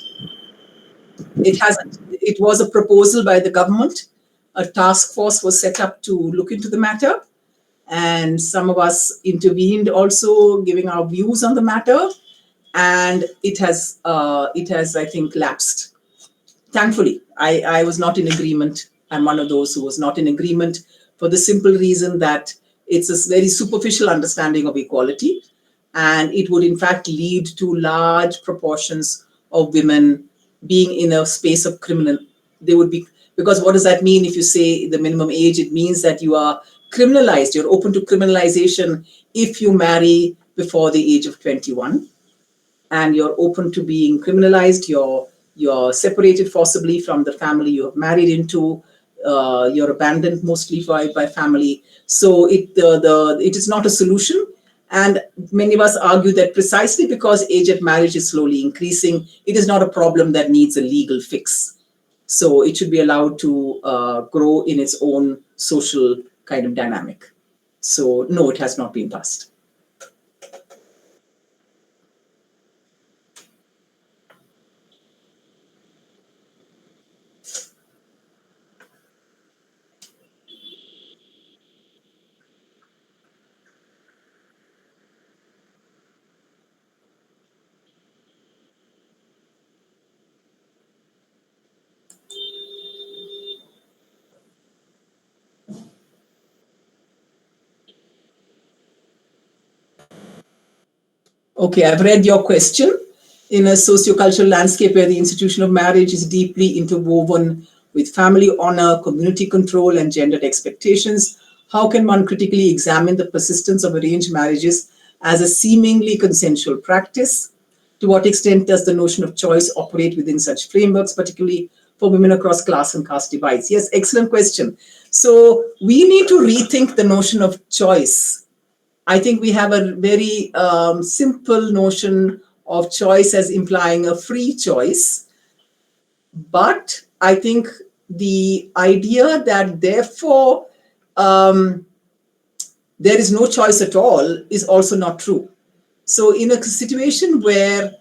S2: It hasn't. It was a proposal by the government. A task force was set up to look into the matter. And some of us intervened also, giving our views on the matter. And it has, I think, lapsed. Thankfully, I was not in agreement. I'm one of those who was not in agreement for the simple reason that it's a very superficial understanding of equality. And it would, in fact, lead to large proportions of women being in a space of criminal. They would be, because what does that mean if you say the minimum age? It means that you are criminalized. You're open to criminalization if you marry before the age of 21. And you're open to being criminalized. You're separated forcibly from the family you're married into. You're abandoned mostly by family. So it is not a solution. And many of us argue that precisely because age at marriage is slowly increasing, it is not a problem that needs a legal fix. So it should be allowed to grow in its own social kind of dynamic. So no, it has not been passed. Okay, I've read your question. In a sociocultural landscape where the institution of marriage is deeply interwoven with family honor, community control, and gendered expectations, how can one critically examine the persistence of arranged marriages as a seemingly consensual practice? To what extent does the notion of choice operate within such frameworks, particularly for women across class and caste divides? Yes, excellent question. So we need to rethink the notion of choice. I think we have a very simple notion of choice as implying a free choice. But I think the idea that therefore there is no choice at all is also not true. So in a situation where,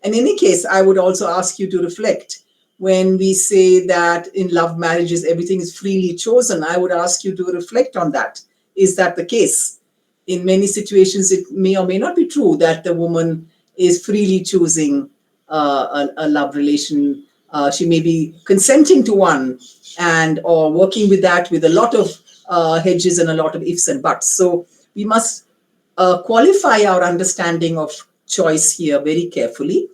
S2: in any case, I would also ask you to reflect when we say that in love marriages everything is freely chosen. I would ask you to reflect on that. Is that the case? In many situations, it may or may not be true that the woman is freely choosing a love relation. She may be consenting to one and or working with that with a lot of hedges and a lot of ifs and buts. So we must qualify our understanding of choice here very carefully.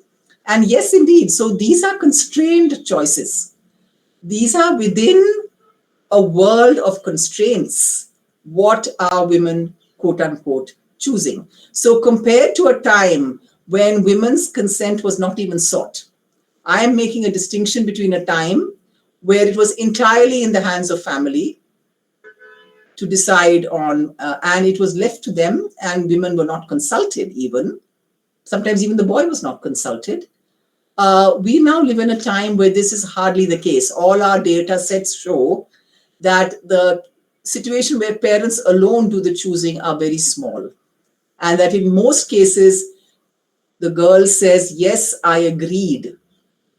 S2: And yes, indeed. So these are constrained choices. These are within a world of constraints. What are women, quote unquote, choosing? So compared to a time when women's consent was not even sought, I am making a distinction between a time where it was entirely in the hands of family to decide on, and it was left to them, and women were not consulted even. Sometimes even the boy was not consulted. We now live in a time where this is hardly the case. All our data sets show that the situation where parents alone do the choosing are very small. And that in most cases, the girl says, yes, I agreed.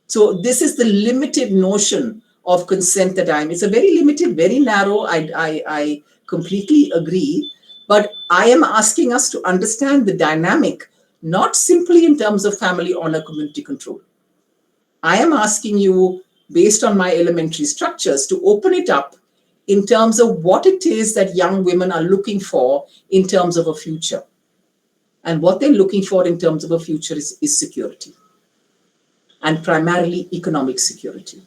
S2: So this is the limited notion of consent that it's a very limited, very narrow, I completely agree. But I am asking us to understand the dynamic, not simply in terms of family honor, community control. I am asking you, based on my elementary structures, to open it up in terms of what it is that young women are looking for in terms of a future. And what they're looking for in terms of a future is security, and primarily economic security,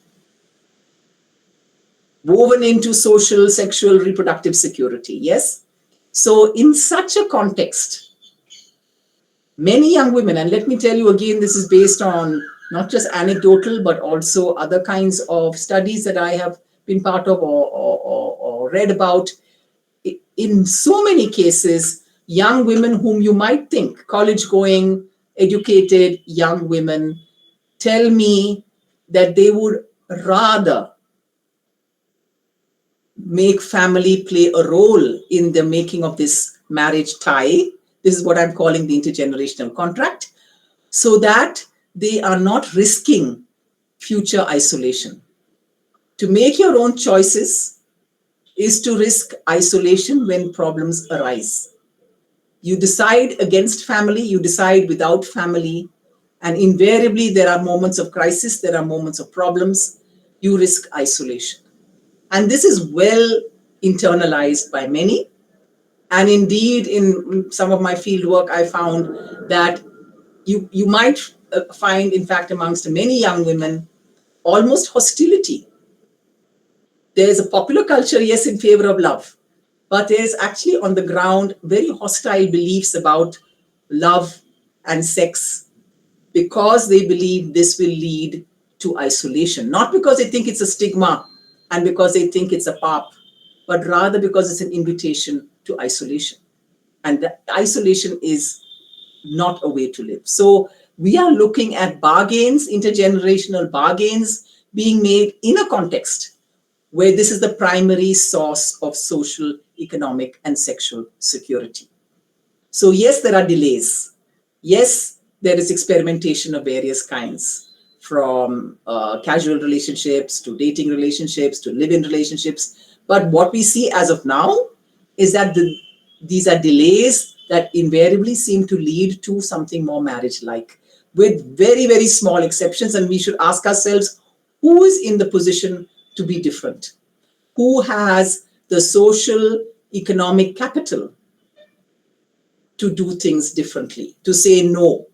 S2: woven into social, sexual, reproductive security. Yes? So in such a context, many young women, and let me tell you again, this is based on not just anecdotal, but also other kinds of studies that I have been part of or read about. In so many cases, young women whom you might think, college-going, educated young women, tell me that they would rather make family play a role in the making of this marriage tie. This is what I'm calling the intergenerational contract, so that they are not risking future isolation. To make your own choices is to risk isolation when problems arise. You decide against family, you decide without family, and invariably there are moments of crisis, there are moments of problems, you risk isolation. And this is well internalized by many. And indeed, in some of my field work, I found that you might find, in fact, amongst many young women, almost hostility. There's a popular culture, yes, in favor of love, but there's actually on the ground very hostile beliefs about love and sex, because they believe this will lead to isolation, not because they think it's a stigma and because they think it's a pap, but rather because it's an invitation to isolation. And that isolation is not a way to live. So we are looking at bargains, intergenerational bargains being made in a context where this is the primary source of social, economic, and sexual security. So yes, there are delays. Yes, there is experimentation of various kinds, from casual relationships to dating relationships to live-in relationships. But what we see as of now is that these are delays that invariably seem to lead to something more marriage-like, with very, very small exceptions. And we should ask ourselves, who is in the position to be different? Who has the social, economic capital to do things differently, to say no,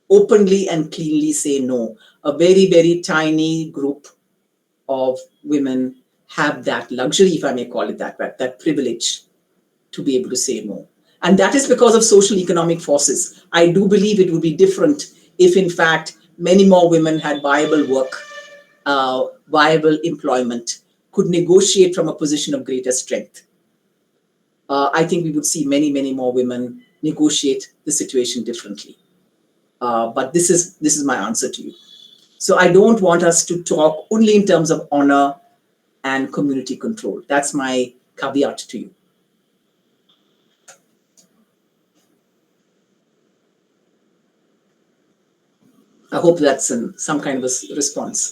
S2: openly and cleanly say no? A very, very tiny group of women have that luxury, if I may call it that privilege to be able to say no. And that is because of social economic forces. I do believe it would be different if, in fact, many more women had viable work, viable employment, could negotiate from a position of greater strength. I think we would see many, many more women negotiate the situation differently. But this is my answer to you. So I don't want us to talk only in terms of honor and community control. That's my caveat to you. I hope that's some kind of a response.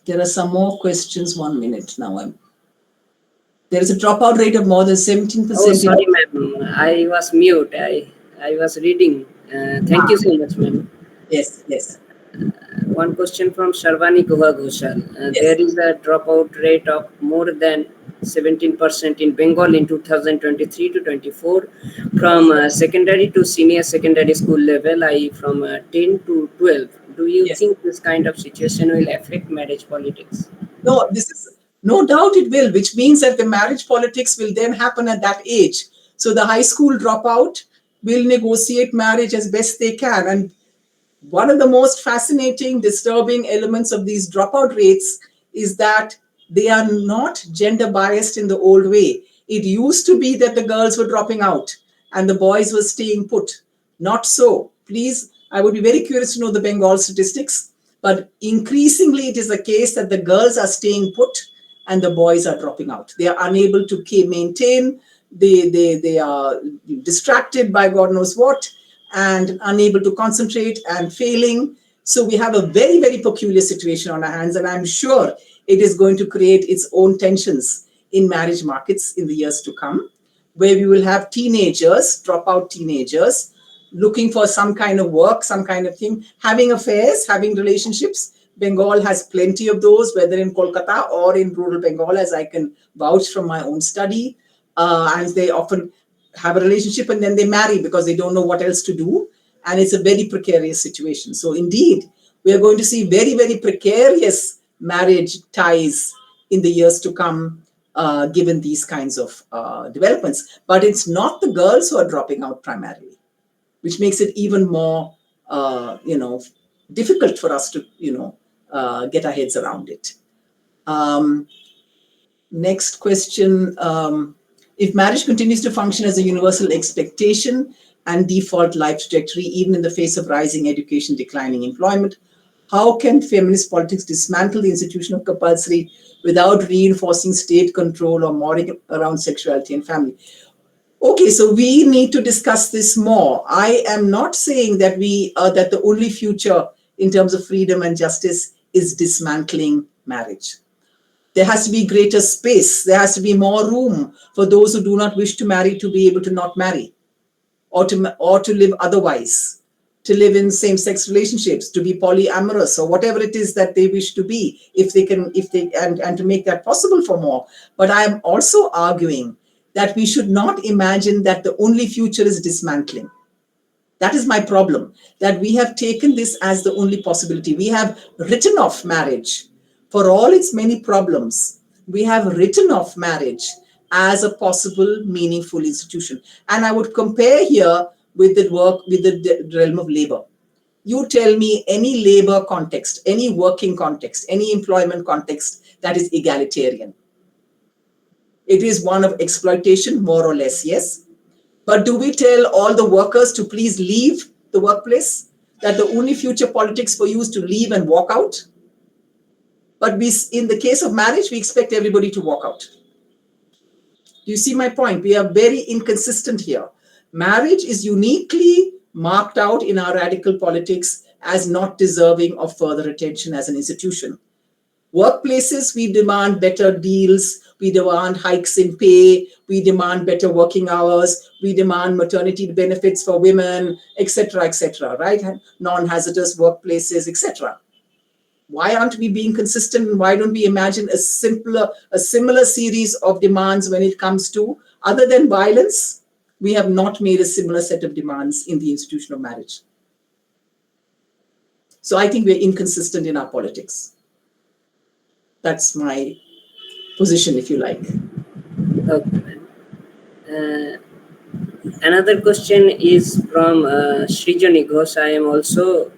S2: There are some more questions. 1 minute now. There is a dropout rate of more than 17%.
S1: Oh, sorry, ma'am. I was mute. I was reading. Thank you so much, ma'am.
S2: Yes, yes.
S1: One question from Sharvani Guha Ghoshal. There
S2: Yes.
S1: is a dropout rate of more than 17% in Bengal in 2023 to 24 from secondary to senior secondary school level, i.e. from 10 to 12. Do you
S2: Yes.
S1: think this kind of situation will affect marriage politics?
S2: No, this is no doubt it will, which means that the marriage politics will then happen at that age. So the high school dropout will negotiate marriage as best they can. And one of the most fascinating, disturbing elements of these dropout rates is that they are not gender biased in the old way. It used to be that the girls were dropping out and the boys were staying put. Not so. Please, I would be very curious to know the Bengal statistics, but increasingly it is the case that the girls are staying put and the boys are dropping out. They are unable to maintain. They are distracted by God knows what, and unable to concentrate and failing. So we have a very, very peculiar situation on our hands, and I'm sure it is going to create its own tensions in marriage markets in the years to come, where we will have teenagers, dropout teenagers, looking for some kind of work, some kind of thing, having affairs, having relationships. Bengal has plenty of those, whether in Kolkata or in rural Bengal, as I can vouch from my own study. And they often have a relationship and then they marry because they don't know what else to do. And it's a very precarious situation. So indeed, we are going to see very, very precarious marriage ties in the years to come, given these kinds of developments. But it's not the girls who are dropping out primarily, which makes it even more, difficult for us to, get our heads around it. Next question. If marriage continues to function as a universal expectation and default life trajectory, even in the face of rising education, declining employment, how can feminist politics dismantle the institution of compulsory without reinforcing state control or mooring around sexuality and family? Okay, so we need to discuss this more. I am not saying that that the only future in terms of freedom and justice is dismantling marriage. There has to be greater space. There has to be more room for those who do not wish to marry to be able to not marry, or to live otherwise, to live in same-sex relationships, to be polyamorous, or whatever it is that they wish to be, and to make that possible for more. But I am also arguing that we should not imagine that the only future is dismantling. That is my problem, that we have taken this as the only possibility. We have written off marriage for all its many problems. We have written off marriage as a possible, meaningful institution. And I would compare here with the realm of labor. You tell me any labor context, any working context, any employment context that is egalitarian. It is one of exploitation, more or less, yes. But do we tell all the workers to please leave the workplace? That the only future politics for you is to leave and walk out? But in the case of marriage, we expect everybody to walk out. Do you see my point? We are very inconsistent here. Marriage is uniquely marked out in our radical politics as not deserving of further attention as an institution. Workplaces, we demand better deals, we demand hikes in pay, we demand better working hours, we demand maternity benefits for women, etc., right? Non-hazardous workplaces, etc. Why aren't we being consistent? Why don't we imagine a similar series of demands when it comes to, other than violence, we have not made a similar set of demands in the institution of marriage. So I think we're inconsistent in our politics. That's my position, if you like.
S1: Okay. Another question is from Srijani Ghosh. I am also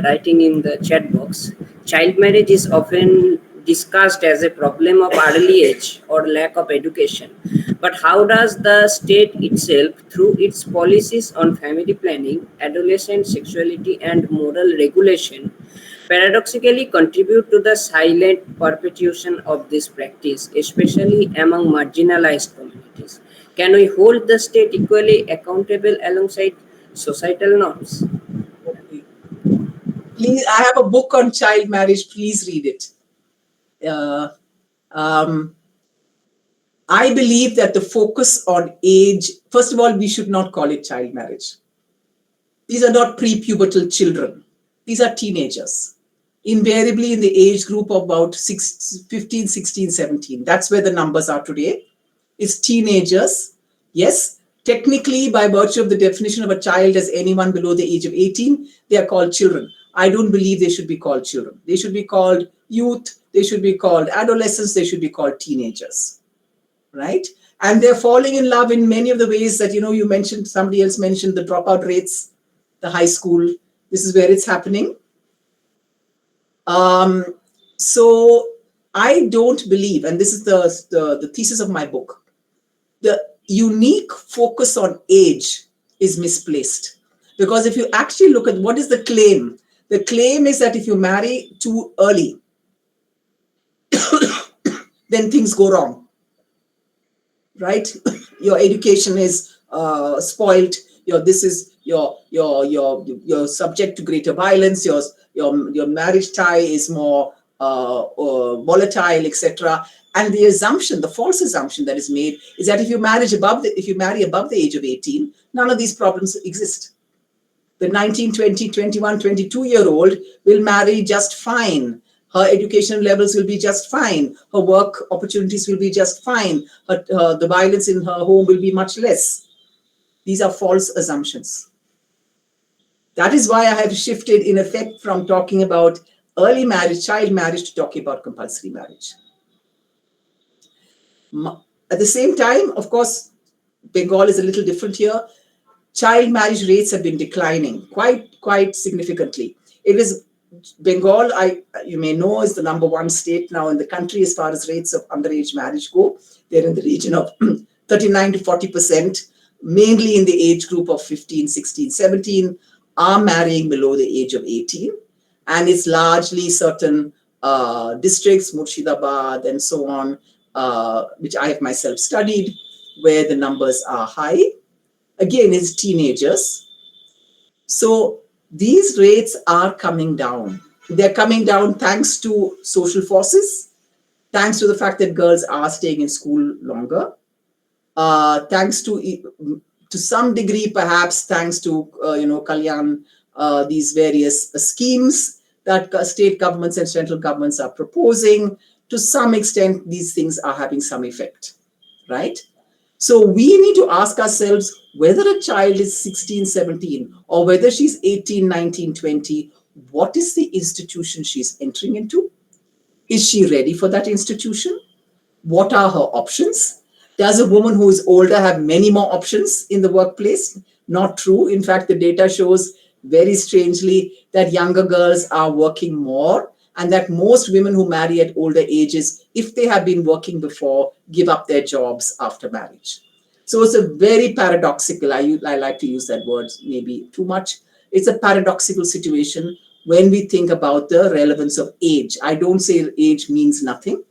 S1: writing in the chat box. Child marriage is often discussed as a problem of early age or lack of education. But how does the state itself, through its policies on family planning, adolescent sexuality, and moral regulation, paradoxically contribute to the silent perpetuation of this practice, especially among marginalized communities? Can we hold the state equally accountable alongside societal norms?
S2: Okay. Please, I have a book on child marriage. Please read it. I believe that the focus on age, first of all, we should not call it child marriage. These are not prepubertal children. These are teenagers, invariably in the age group of about 15, 16, 17. That's where the numbers are today. It's teenagers. Yes, technically, by virtue of the definition of a child as anyone below the age of 18, they are called children. I don't believe they should be called children. They should be called youth. They should be called adolescents. They should be called teenagers, right? And they're falling in love in many of the ways that, you mentioned, somebody else mentioned the dropout rates, the high school. This is where it's happening. So I don't believe, and this is the thesis of my book, the unique focus on age is misplaced. Because if you actually look at what is the claim is that if you marry too early, then things go wrong, right? Your education is spoiled. You're subject to greater violence. Your marriage tie is more volatile, etc. And the false assumption that is made is that if you marry above the age of 18, none of these problems exist. The 19, 20, 21, 22-year-old will marry just fine. Her education levels will be just fine. Her work opportunities will be just fine. The violence in her home will be much less. These are false assumptions. That is why I have shifted, in effect, from talking about early marriage, child marriage, to talking about compulsory marriage. At the same time, of course, Bengal is a little different here. Child marriage rates have been declining quite significantly. Bengal, you may know, is the number one state now in the country as far as rates of underage marriage go. They're in the region of 39 to 40%, mainly in the age group of 15, 16, 17, are marrying below the age of 18. And it's largely certain districts, Murshidabad and so on, which I have myself studied, where the numbers are high. Again, it's teenagers. So these rates are coming down. They're coming down thanks to social forces, thanks to the fact that girls are staying in school longer, thanks to some degree, perhaps, thanks to, Kalyan, these various schemes that state governments and central governments are proposing. To some extent, these things are having some effect, right? So we need to ask ourselves whether a child is 16, 17, or whether she's 18, 19, 20, what is the institution she's entering into? Is she ready for that institution? What are her options? Does a woman who is older have many more options in the workplace? Not true. In fact, the data shows very strangely that younger girls are working more, and that most women who marry at older ages, if they have been working before, give up their jobs after marriage. So it's a very paradoxical, I like to use that word maybe too much. It's a paradoxical situation when we think about the relevance of age. I don't say age means nothing,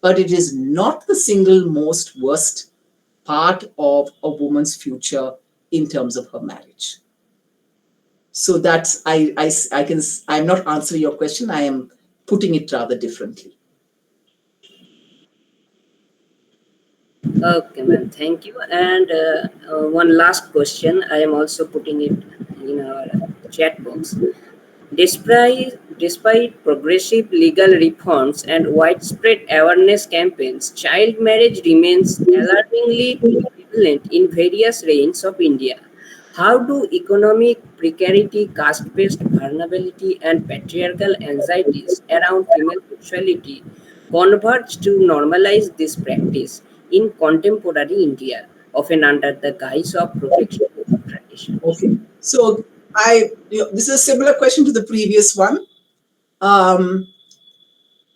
S2: but it is not the single most worst part of a woman's future in terms of her marriage. So that's, I'm not answering your question. I am putting it rather differently.
S1: Okay, ma'am. Thank you. And one last question. I am also putting it in our chat box. Despite progressive legal reforms and widespread awareness campaigns, child marriage remains alarmingly prevalent in various regions of India. How do economic precarity, caste-based vulnerability, and patriarchal anxieties around female sexuality converge to normalize this practice in contemporary India, often under the guise of protection of tradition?
S2: Okay. So this is a similar question to the previous one. Um,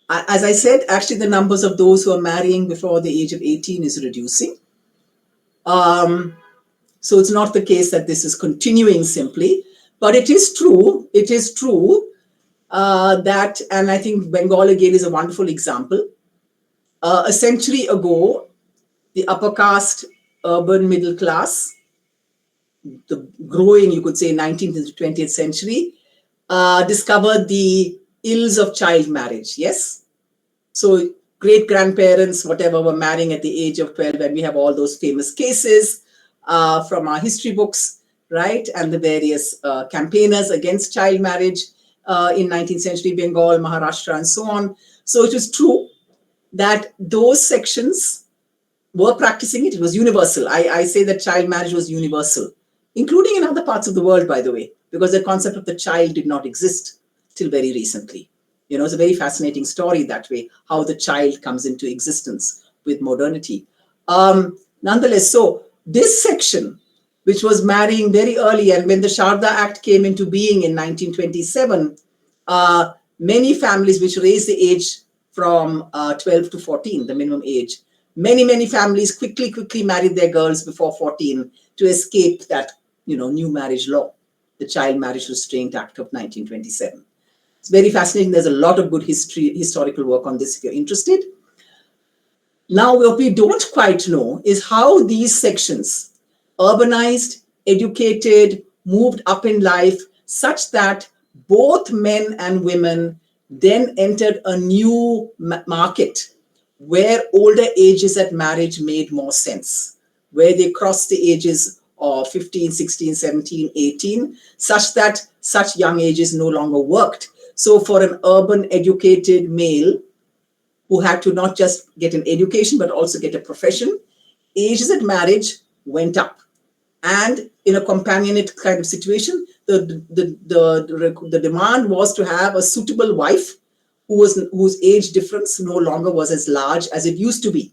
S2: as I said, actually, the numbers of those who are marrying before the age of 18 is reducing. Um, so it's not the case that this is continuing simply, but it is true. It is true that, and I think Bengal again is a wonderful example. A century ago, the upper caste, urban middle class, the growing, you could say, 19th and 20th century, discovered the ills of child marriage. Yes. So great grandparents, whatever, were marrying at the age of 12, and we have all those famous cases from our history books, right? And the various campaigners against child marriage in 19th century Bengal, Maharashtra, and so on. So it is true that those sections were practicing it. It was universal. I say that child marriage was universal, including in other parts of the world, by the way, because the concept of the child did not exist till very recently. You know, it's a very fascinating story that way, how the child comes into existence with modernity. Nonetheless, so this section, which was marrying very early, and when the Sharda Act came into being in 1927, many families which raised the age from 12 to 14, the minimum age, many families quickly married their girls before 14 to escape that, new marriage law, the Child Marriage Restraint Act of 1927. It's very fascinating. There's a lot of good historical work on this if you're interested. Now, what we don't quite know is how these sections, urbanized, educated, moved up in life, such that both men and women then entered a new market where older ages at marriage made more sense, where they crossed the ages of 15, 16, 17, 18, such that such young ages no longer worked. So for an urban educated male who had to not just get an education but also get a profession, ages at marriage went up. And in a companionate kind of situation, the demand was to have a suitable wife whose age difference no longer was as large as it used to be.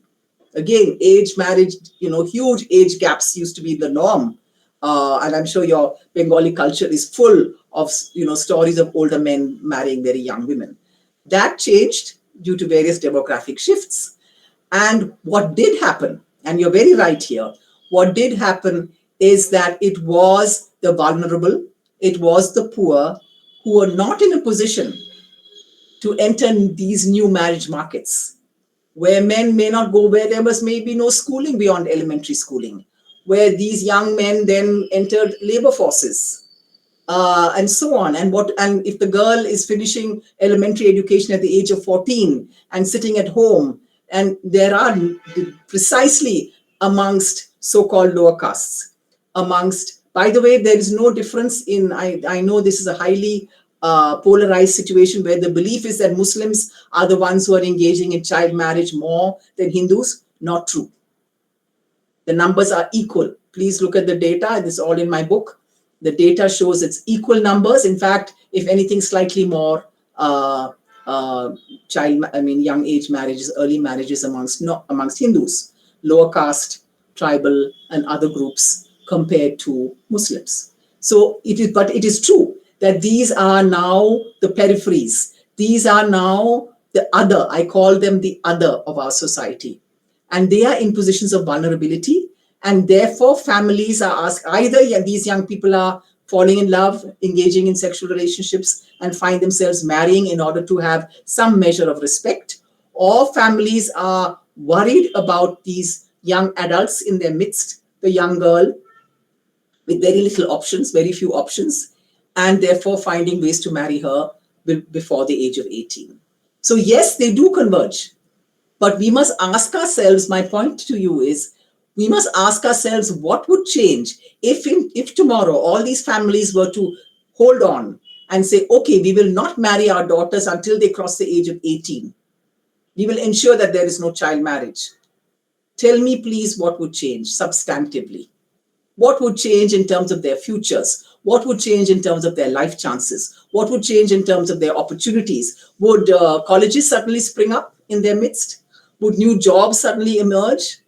S2: Again, age marriage, huge age gaps used to be the norm. And I'm sure your Bengali culture is full of, stories of older men marrying very young women. That changed due to various demographic shifts. And what did happen, and you're very right here, what did happen is that it was the vulnerable, it was the poor who were not in a position to enter these new marriage markets, where men may not go, where there was maybe no schooling beyond elementary schooling, where these young men then entered labor forces, and so on. And if the girl is finishing elementary education at the age of 14 and sitting at home, and there are precisely amongst so-called lower castes, by the way, there is no difference in, I know this is a highly polarized situation where the belief is that Muslims are the ones who are engaging in child marriage more than Hindus. Not true. The numbers are equal. Please look at the data. This is all in my book. The data shows it's equal numbers. In fact, if anything, slightly more young age marriages, early marriages amongst Hindus, lower caste, tribal, and other groups compared to Muslims. So but it is true that these are now the peripheries. These are now the other. I call them the other of our society. And they are in positions of vulnerability. And therefore, families are asked either these young people are falling in love, engaging in sexual relationships, and find themselves marrying in order to have some measure of respect, or families are worried about these young adults in their midst, the young girl with very little options, very few options, and therefore finding ways to marry her before the age of 18. So, yes, they do converge. But we must ask ourselves, my point to you is, we must ask ourselves what would change if tomorrow all these families were to hold on and say, okay, we will not marry our daughters until they cross the age of 18. We will ensure that there is no child marriage. Tell me, please, what would change substantively? What would change in terms of their futures? What would change in terms of their life chances? What would change in terms of their opportunities? Would colleges suddenly spring up in their midst? Would new jobs suddenly emerge?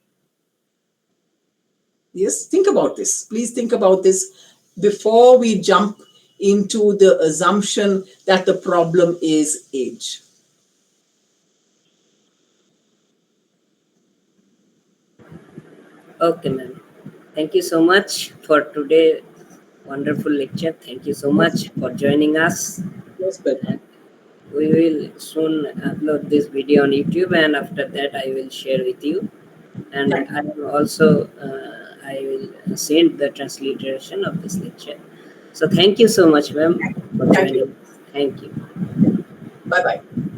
S2: Yes, think about this. Please think about this before we jump into the assumption that the problem is age.
S1: Okay, ma'am. Thank you so much for today. Wonderful lecture. Thank you so much for joining us.
S2: Most welcome.
S1: And we will soon upload this video on YouTube, and after that, I will share with you. And
S2: Thank you.
S1: I will also I will send the transliteration of this lecture. So thank you so much, ma'am, for
S2: Thank you.
S1: joining. Thank you.
S2: Bye bye.